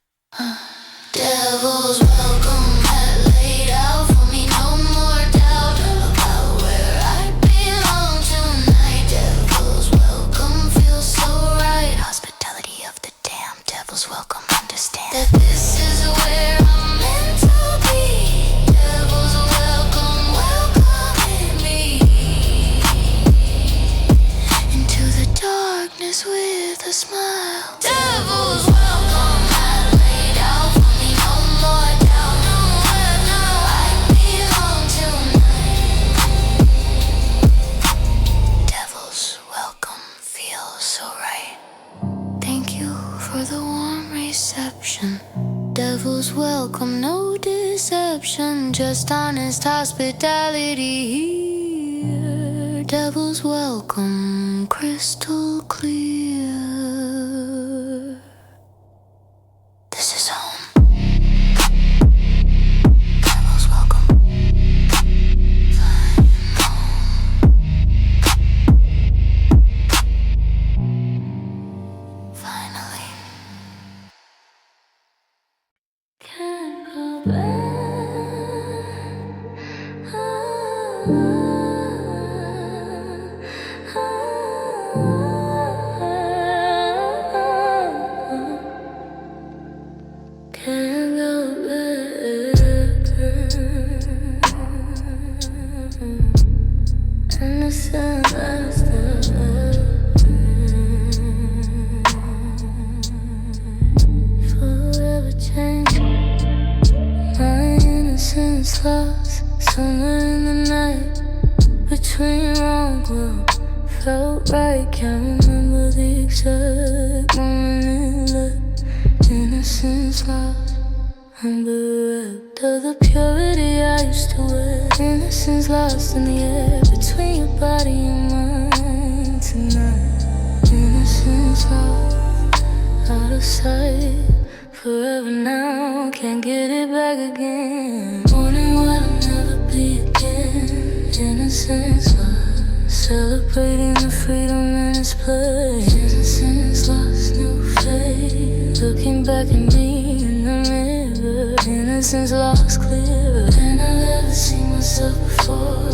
Devil's welcome, had laid out for me, no more doubt about where I belong tonight. Devil's welcome, feels so right. Hospitality of the damned. Devil's welcome, understand that this is where I'm meant to be. Devil's welcome, welcoming me into the darkness with a smile. Devil's welcome, I laid out for me, no more doubt. Nowhere now I belong tonight. Devil's welcome, feels so right. Thank you for the warm reception. Devil's welcome, no deception, just honest hospitality here. Devil's welcome, crystal clear. This is home. Devil's welcome. I'm home. Finally. Can't go back. Ah, ah, ah. lost somewhere in the night, between wrong world, felt right. Can't remember the exact moment it left. Innocence lost, I'm bereft of the purity I used to wear. Innocence lost in the air, between your body and mine tonight. Innocence lost, out of sight, forever now, can't get it back again. Wanting what I'll never be again. Innocence lost, celebrating the freedom in its place. Innocence lost, new faith, looking back at me in the mirror. Innocence lost clearer than I've ever seen myself before.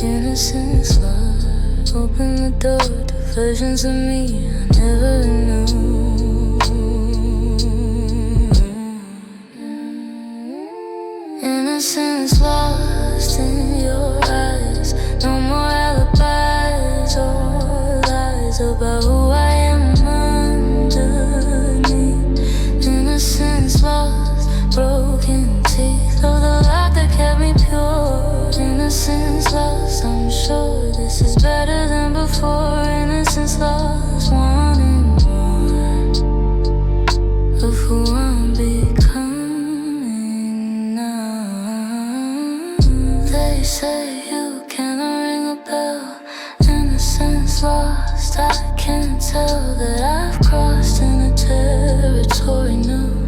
Innocence lost, open the door to versions of me I never knew. Innocence lost in your eyes, no more alibis or lies about who I am underneath. Innocence lost, broken teeth of the lock that kept me pure. Innocence lost, I'm sure this is better than before. Innocence lost, wanting more of who I'm becoming now. They say you cannot ring a bell. Innocence lost, I can't tell that I've crossed into territory new.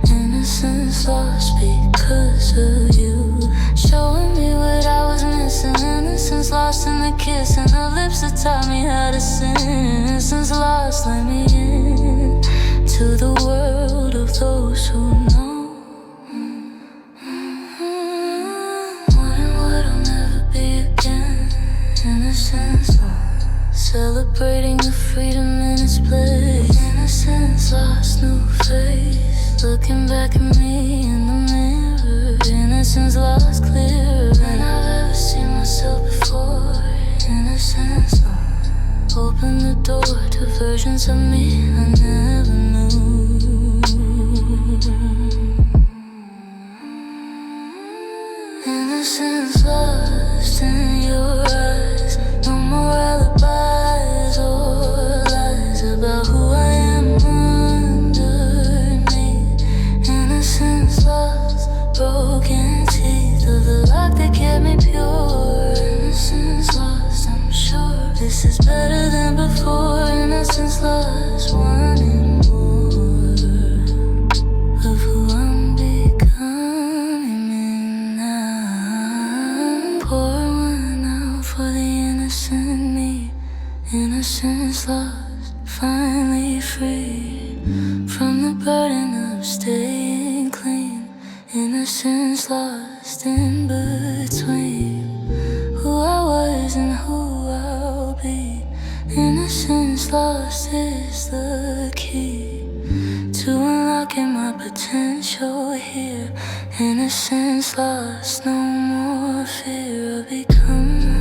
Innocence lost because of you, showing me what I was missing. Innocence lost in the kiss and the lips that taught me how to sin. Innocence lost, let me in to the world of those who know. Wanting what I'll never be again. Innocence lost, celebrating the freedom in its place. Innocence lost, new face, looking back at me in the mirror. Innocence lost clearer than I've ever seen myself before. Innocence lost, open the door to versions of me I never knew. Innocence lost in your eyes, no more alibis or lies about who I am underneath. Innocence lost, broken teeth of the lock that kept me pure. Innocence lost, I'm sure this is better than before. Innocence lost, wanting more of who I'm becoming now. Pour one out for the innocent me. Innocence lost, finally free from the burden of staying clean. Innocence lost in between who I was and who I'll be. Innocence lost is the key to unlocking my potential here. Innocence lost, no more fear of becoming.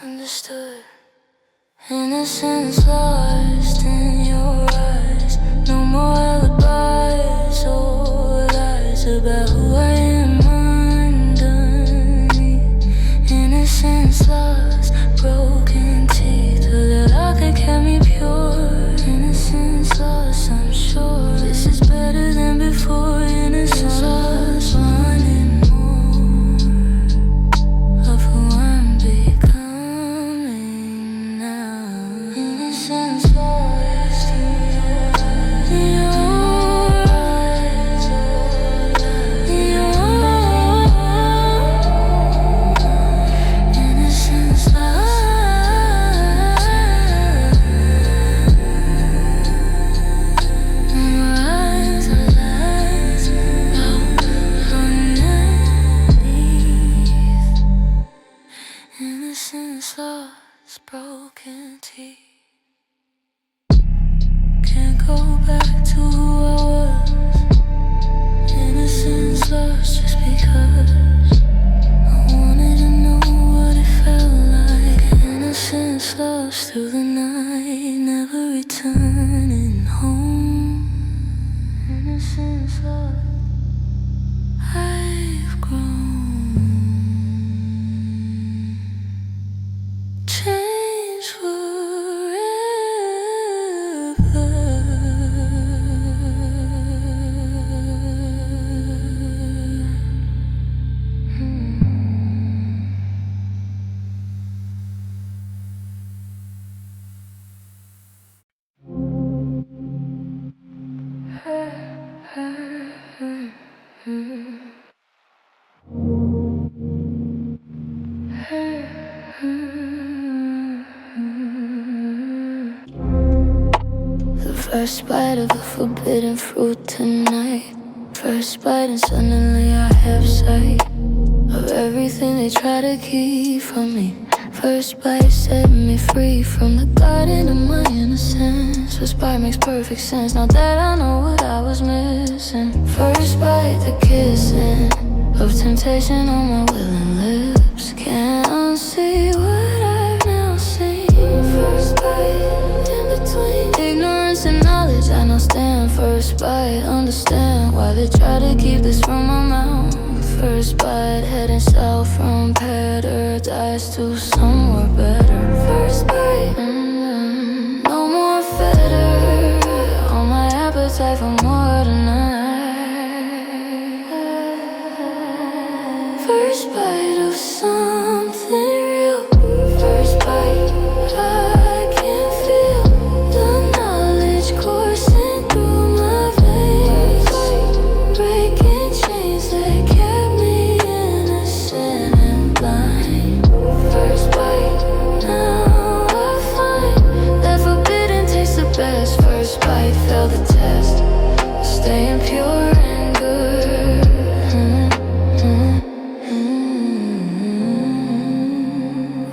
Understood. Innocence lost in your eyes, no more alibis or lies about who I am underneath. Innocence lost, broken teeth of the lock that kept me pure. innocence I've grown. Change forever. The first bite of a forbidden fruit tonight. First bite and suddenly I have sight of everything they try to keep from me. First bite set me free from the garden of my innocence. First bite makes perfect sense now that I know what I was missing. First bite, the kissing of temptation on my willing lips. Can't unsee what I've now seen. First bite, in between ignorance and knowledge, I now stand. First bite, understand why they try to keep this from my mouth. First bite, heading south from paradise to somewhere better. First bite, no more fetter on my appetite for more tonight. First bite of something real. First bite, I can feel the knowledge coursing through my veins, breaking chains that kept me innocent and blind. First bite, now I find that forbidden tastes the best. First bite failed the test, staying pure and good.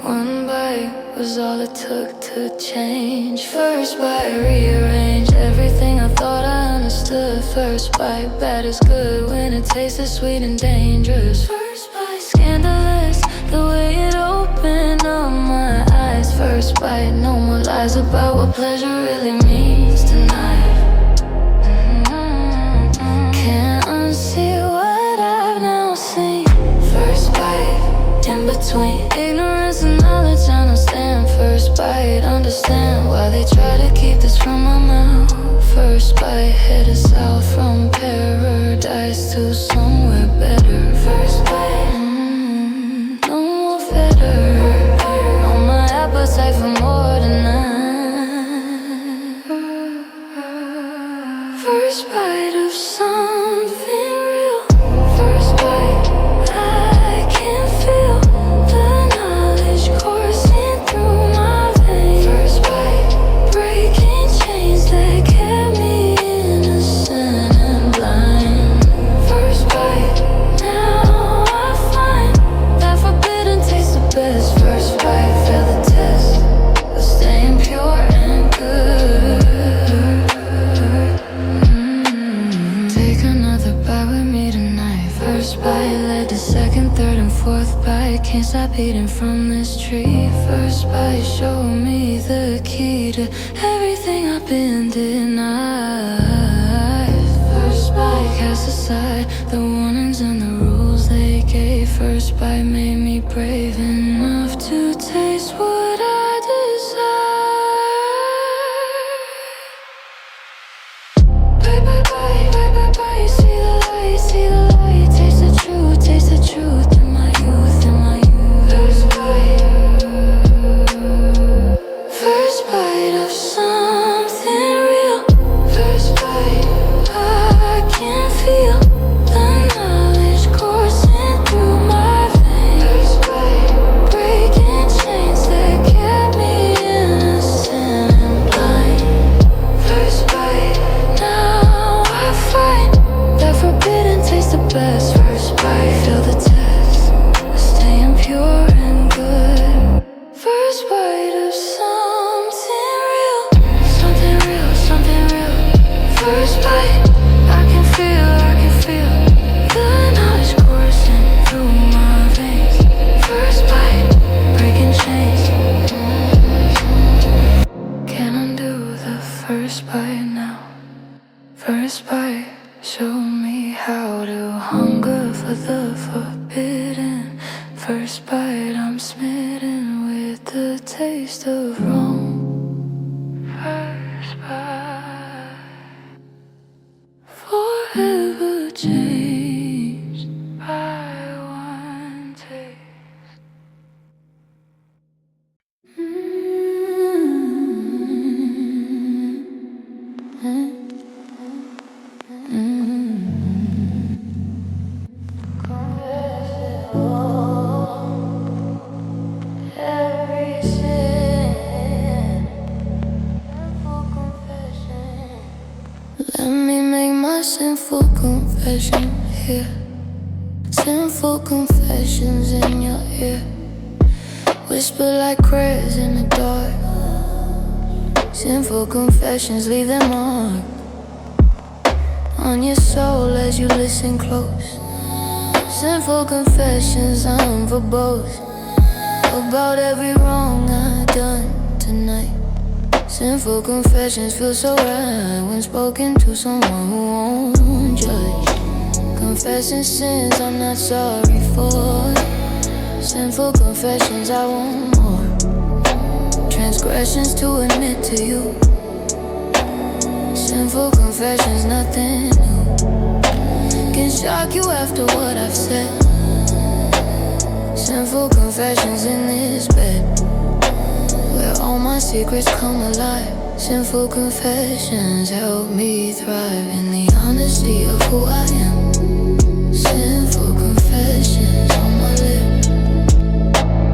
One bite was all it took to change. First bite, rearrange everything I thought I understood. First bite, bad is good when it tastes sweet and dangerous. First bite, scandalous, the way it opened up my eyes. First bite, no more lies about what pleasure really means tonight. Can't unsee what I've now seen. First bite, in between ignorance and knowledge, I understand. First bite, understand why they try to keep this from my mouth. First bite, headed south from paradise to somewhere better. First bite, no more fetter on my appetite for more tonight. First bite of something real. First bite, I can feel the knowledge coursing through my veins. First bite, breaking chains that kept me innocent and blind. First bite, now I find that forbidden tastes the best. First bite, fail the test of staying pure and good. Take another bite with me tonight. First bite led to second, third, and fourth bite. Can't stop eating from this tree. First bite showed me the key to everything I've been denied. First bite cast aside the warnings and the rules they gave. First bite made me brave enough to taste what I desire. Bye, bye, bye, bye, bye, bye. See the light, see the light. Taste the truth in my youth, in my youth. First bite, first bite of something real. First bite, I can feel the knowledge coursing through my veins. First bite, Show me how to hunger for the forbidden. First bite, I'm smitten with the taste of Rome. First bite, forever changed by one taste. Let me make my sinful confession here. Sinful confessions in your ear. Whisper like prayers in the dark. Sinful confessions leave their mark on your soul as you listen close. Sinful confessions, I'm verbose about every wrong I've done tonight. Sinful confessions feel so right when spoken to someone who won't judge. Confessing sins I'm not sorry for. Sinful confessions, I want more. Transgressions to admit to you. Sinful confessions, nothing new. Can shock you after what I've said. Sinful confessions in this bed, where all my secrets come alive. Sinful confessions help me thrive in the honesty of who I am. Sinful confessions on my lips.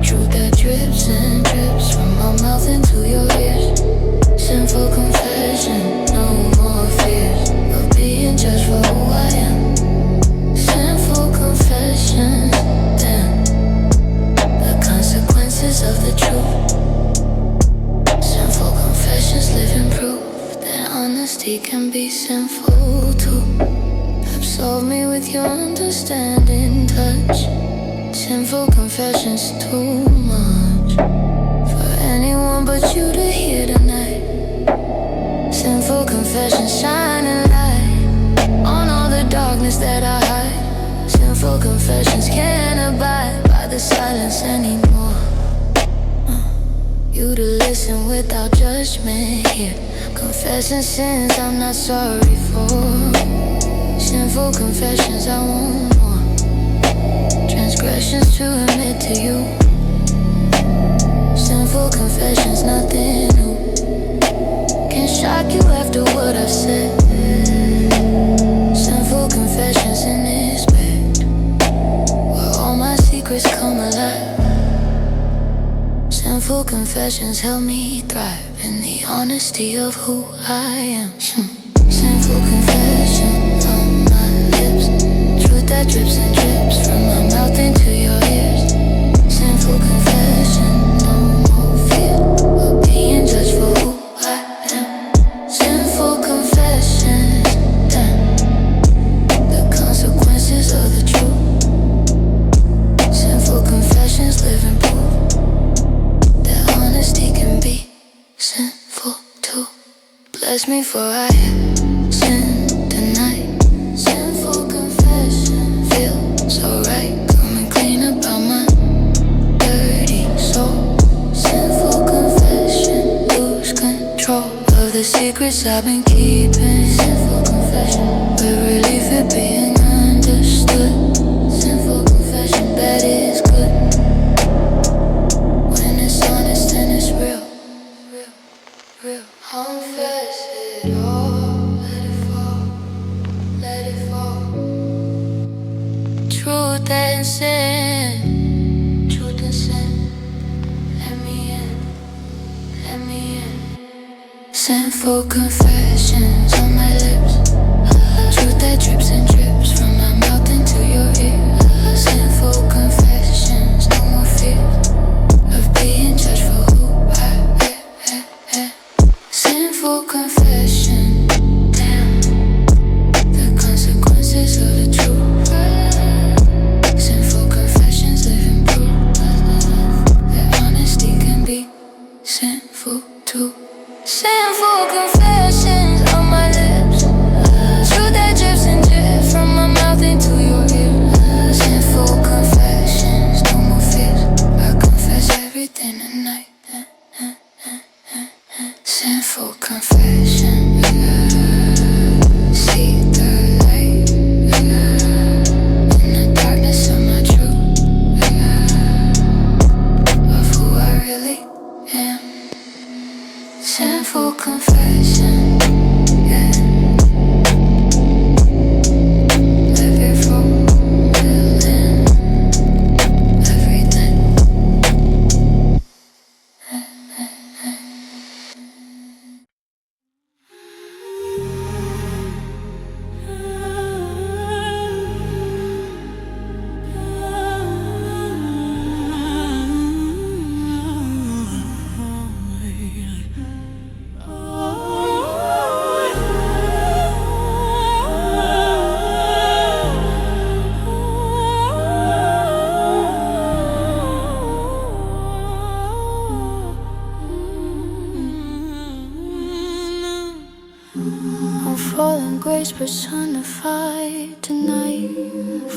Truth that drips and drips from my mouth into your ears. Sinful confession, no more fears of being judged for who I am. Sinful confessions, damn, the consequences of the truth. Sinful confessions living proof that honesty can be sinful too. Absolve me with your understanding touch. Sinful confessions too much for anyone but you to hear tonight. Sinful confessions shining light on all the darkness that I hide. Sinful confessions can't abide by the silence anymore. You to listen without judgment here. Confessing sins I'm not sorry for. Sinful confessions, I want more. Transgressions to admit to you. Sinful confessions, nothing new. Can shock you after what I've said. Sinful confessions in this bed, where all my secrets come alive. Sinful confessions help me thrive in the honesty of who I am. Sinful confessions on my lips. Truth that drips and drips from my mouth into your ears. Sinful confession, no more fear of being judged for who I am. Sinful confessions, damn, the consequences of the truth. Sinful confessions living proof that honesty can be sinful too. Bless me for I have sinned tonight. Sinful confession feels so right. Coming clean about my dirty soul. Sinful confession, lose control of the secrets I've been keeping. Sinful confession, with relief at being understood. Sinful confession, bad is good when it's honest and it's real. Confess it all, let it fall, let it fall. Truth and sin, truth and sin. Let me in, let me in. Sinful confessions on my lips. Truth that drips and drips from my mouth into your ear. Sinful confessions, no more fear of being judged for who I am. Sinful confession, damn, the consequences of the truth. Sinful confessions living proof that honesty can be sinful too. Sinful confessions on my lips. Truth that drips and personified tonight.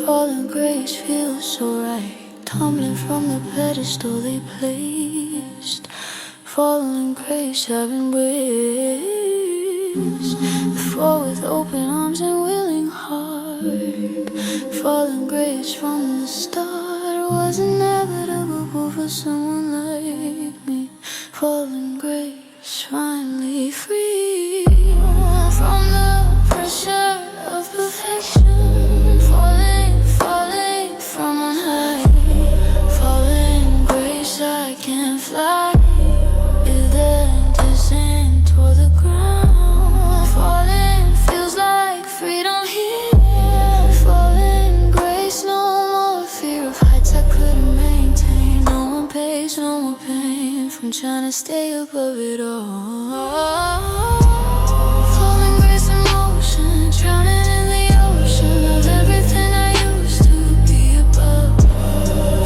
Fallen grace feels so right, tumbling from the pedestal they placed. Fallen grace I've embraced, the floor with open arms and willing heart. Fallen grace from the start was inevitable for someone like me. Fallen grace finally free from the pressure of perfection. Falling from on high. Fallen grace I can't fly. Is the descent toward the ground. Falling feels like freedom here. Fallen grace, no more fear of heights I couldn't maintain. No more pace, no more pain from trying to stay above it all. Fallen grace in motion, drowning in the ocean of everything I used to be above.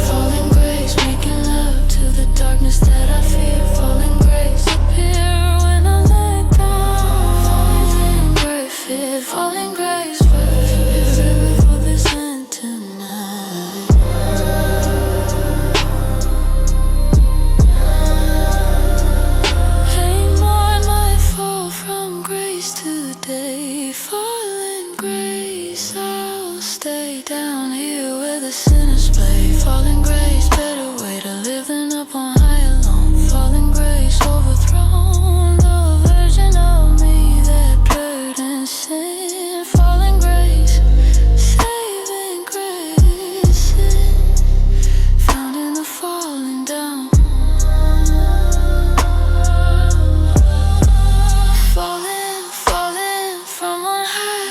Fallen grace, making love to the darkness that I fear. Fallen grace appear when I let go. Fallen grace fit, fallen grace perfect before this end tonight. Hey, mourn my fall from grace today. Fallen grace, I'll stay down here where the sinners play. Fallen grace, better way to live than up on high alone. Fallen grace, overthrown the version of me that blurred and sin. Fallen grace, saving grace, found in the falling down. Falling from on high.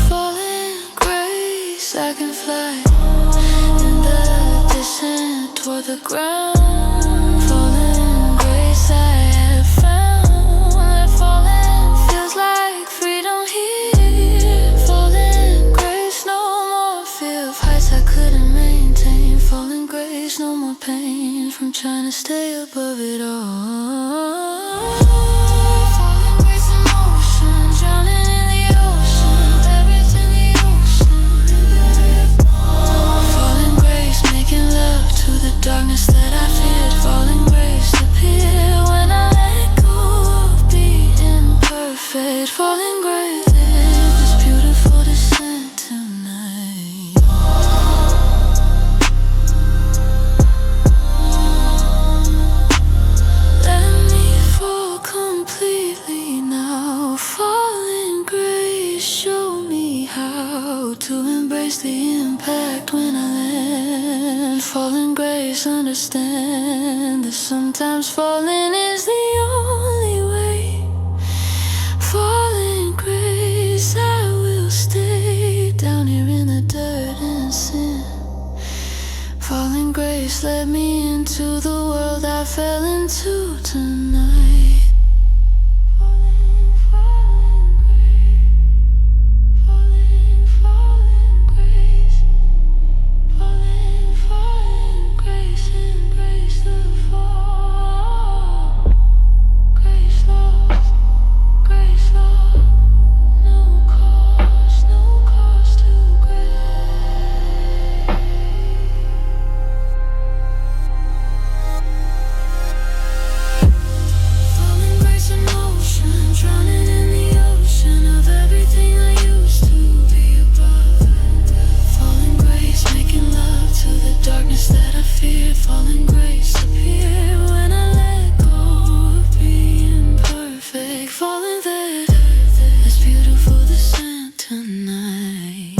Fallen grace, I can fly in the descent toward the ground. Fallen grace I have found. That fallen feels like freedom here. Fallen grace, no more fear of heights I couldn't maintain. Fallen grace, no more pain from trying to stay above it all. Fallen grace in motion, drowning in the ocean of everything the ocean. Fallen grace, making love to the darkness that I feared. Fallen grace appear when I let go of being imperfect. Fallen grace, this beautiful descent tonight. Let me fall completely now. Fallen grace, show me how to embrace the impact when I land. Fallen grace, understand that sometimes falling is the only way. Fallen grace, I will stay down here in the dirt and sin. Fallen grace, let me into the world I fell into tonight. Fallen grace. Fallen grace, embrace the fall. Grace lost, no cost to grace. Fallen grace in motion, drowning in the ocean of everything I used to be above. Fallen grace, making love to the darkness that I feared. Fallen grace appear when I let go of being perfect. Fallen that this beautiful descent tonight.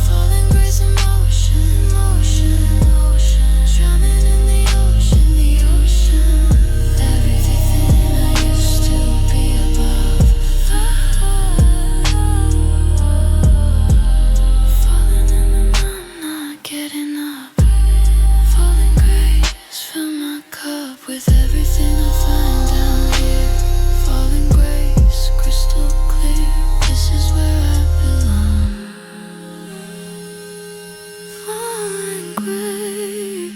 Fallen grace in motion, drowning in the ocean of everything I used to be above. Falling in the night, not getting up. Fallen grace, fill my cup with everything I find down here. Fallen grace, crystal clear, this is where I belong. Fallen grace.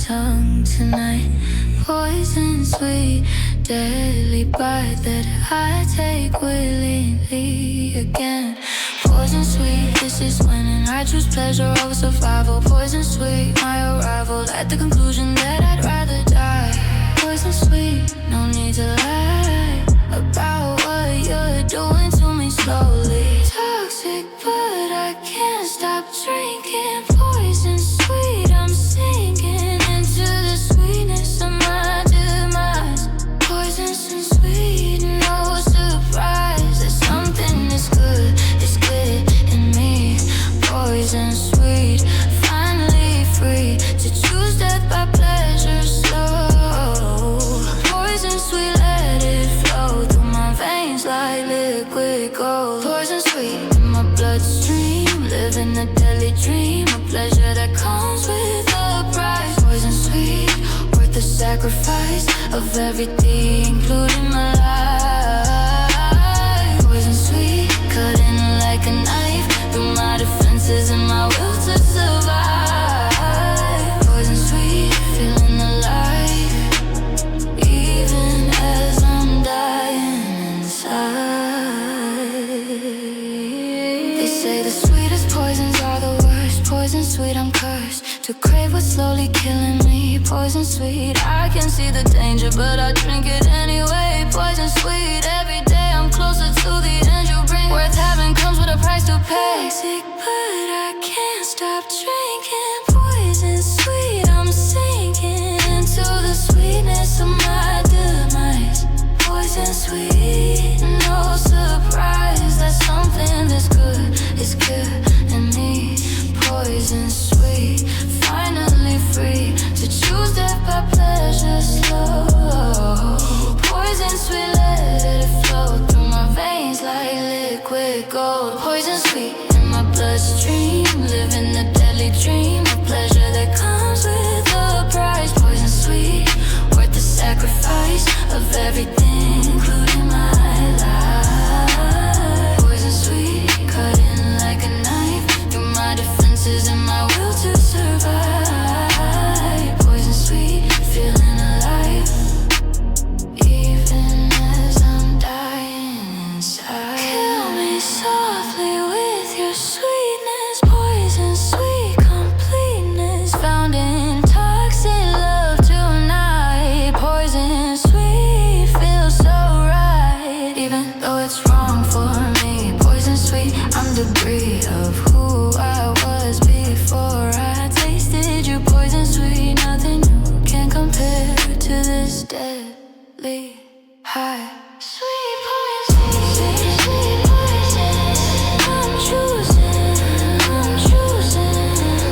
tongue tonight. Poison sweet, deadly bite that I take willingly again. Poison sweet, this is when I choose pleasure over survival. Poison sweet, my arrival at the conclusion that I'd rather die. Poison sweet, no need to lie about what you're doing to me slowly. Toxic, but I can't stop drinking. Poison sweet, I'm sinking into the sweetness of my demise. Poison sweet, no surprise that something is good in me. Poison sweet, finally free to choose death by pleasure slow. Poison sweet, let it flow through my veins like liquid gold. Poison sweet in my bloodstream, living a deadly dream, a pleasure that comes with a price. Poison sweet, worth the sacrifice of everything, including my life. Poison sweet, cutting like a knife through my defenses and my will to survive. Poison sweet, feeling alive, even as I'm dying inside. They say the sweetest poisons are the worst. Poison sweet, I'm cursed to crave what's slowly killing me. Poison sweet, I can see the danger, but I drink it anyway. Poison sweet, every day I'm closer to the end you bring. Worth having comes with a price to pay. Sick, but I can't stop drinking. Poison sweet, I'm sinking into the sweetness of my demise. Poison sweet, no surprise that something that's good is good in me. Poison sweet, finally free to choose death by pleasure slow. Poison sweet, let it flow through my veins like liquid gold. Poison sweet in my bloodstream, living a deadly dream, a pleasure that comes with a price. Poison sweet, worth the sacrifice of everything, including my life. Poison sweet, cutting like a knife through my defenses and my will to survive. Poison sweet, feeling alive, even as I'm dying inside. Kill me softly with your sweetness. Poison sweet, completeness found in toxic love tonight. Poison sweet, feels so right, even though it's wrong for me. Poison sweet, I'm debris of who I was before I tasted you. Poison sweet, nothing new can compare to this deadly high. Sweet poison, sweet, sweet poison. I'm choosing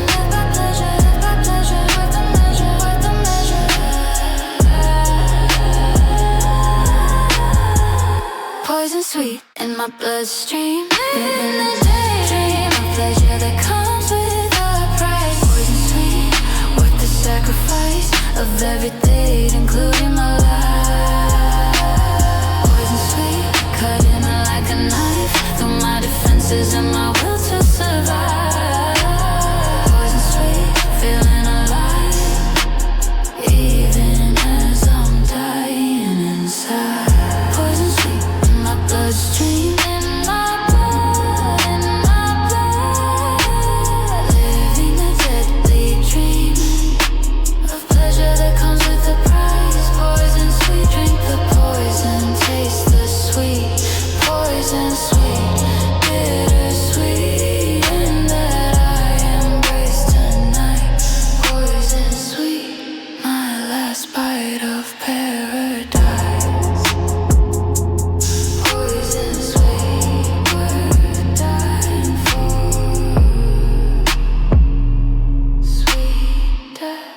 death by pleasure, worth the measure, worth the measure. Poison sweet in my bloodstream, living a daydream, a pleasure that comes with a price. Poison sweet, worth the sacrifice of everything, including my life. Poison sweet, cutting like a knife through my defenses and my will to survive. Poison sweet, feeling alive, even as I'm dying inside. Poison sweet in my bloodstream, in my blood, living a deadly dream, a pleasure that comes with a price. Poison sweet, drink the poison, taste the sweet. Poison sweet, bittersweet, and that I embrace tonight. Poison sweet, my last bite of paradise. Poison sweet, worth dying for. Sweet death.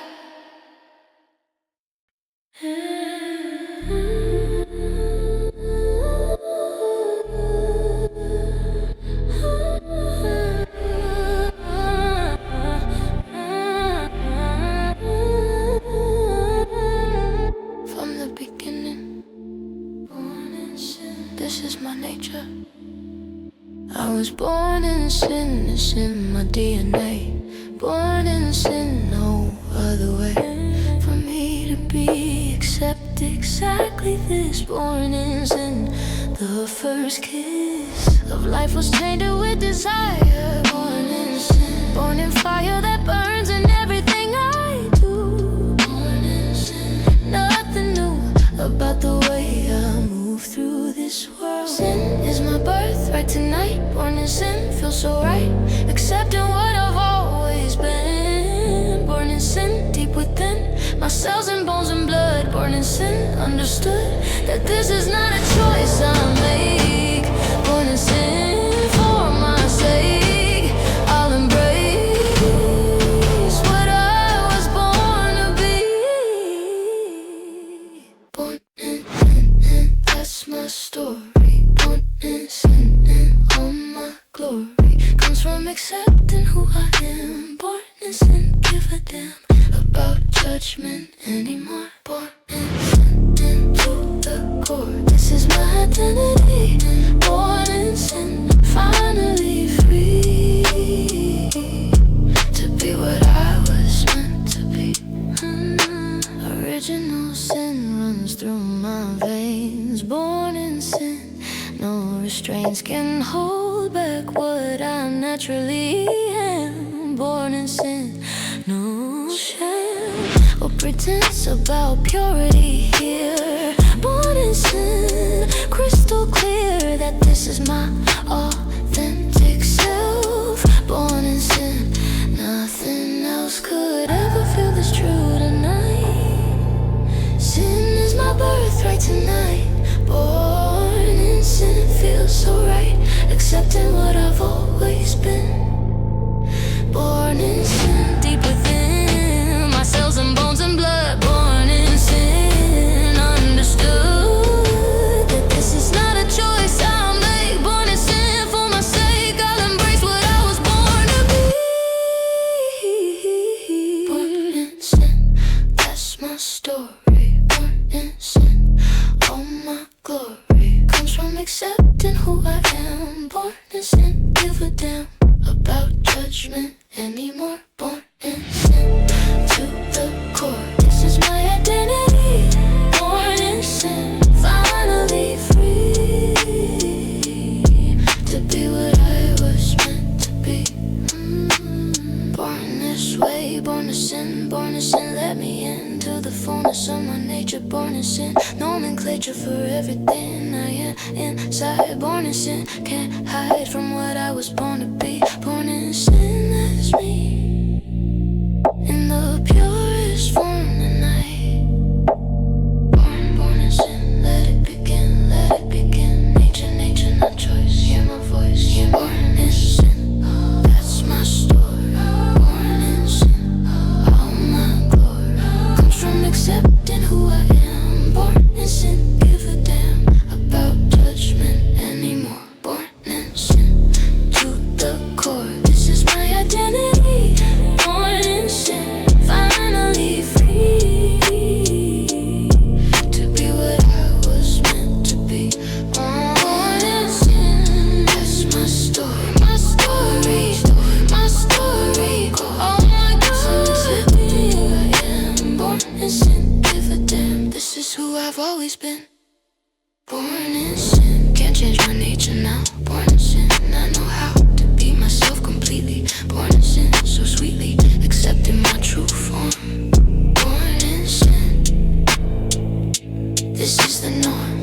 From the beginning, born in sin, this is my nature. I was born in sin, it's in my DNA. Born in sin, no other way. exactly this. Born in sin, the first kiss of life was tainted with desire. Born in sin, born in fire that burns in everything I do. Born in sin, nothing new about the way I move through this world. Sin is my birthright tonight. Born in sin, feels so right, accepting what I've always been. Born in sin, deep within my cells and bones and blood. Born in sin, understood that this is not a choice I make. Born in sin, for my sake, I'll embrace what I was born to be. Born in sin, that's my story. Born in sin, and all my glory comes from accepting who I am. Born in sin, give a damn about judgment anymore. Born in sin, into the core, this is my identity. Born in sin, finally free to be what I was meant to be. Original sin runs through my veins. Born in sin, no restraints can hold back what I naturally am. Born in sin, no shame or pretense about purity here. Born in sin, crystal clear that this is my authentic self. Born in sin, nothing else could ever feel this true tonight. Sin is my birthright tonight. Born in sin, feels so right, accepting what I've always been. Born in sin, deep within my cells and bones and blood. Born in sin, understood that this is not a choice I'll make. Born in sin, for my sake, I'll embrace what I was born to be. Born in sin, that's my story. Born in sin, all my glory comes from accepting who I am. Born in sin, give a damn about judgment anymore. Born in sin, to the core, this is my identity. Born in sin, finally free to be what I was meant to be. Born this way, born to sin, let me into the fullness of my nature. Born in sin, nomenclature for everything I am inside. Born in sin, can't hide from what I was born to be. Born in sin, that's me, in the purest form tonight. Born in sin, let it begin, let it begin. Nature, nature, not choice. Hear my voice, hear my born in sin, that's my story. Born in sin, all my glory comes from accepting who I am. Born in sin, give a damn about judgment anymore. Born in sin, to the core, this is my identity. Born in sin, finally free to be what I was meant to be. Born in sin, that's my story, my story, my story. Oh my God, accepting who I am. Born in sin, give a damn. This is who I've always been. Born in sin, can't change my nature now. Born in sin, I know how to be myself completely. Born in sin, so sweetly, accepting my true form. Born in sin, this is the norm.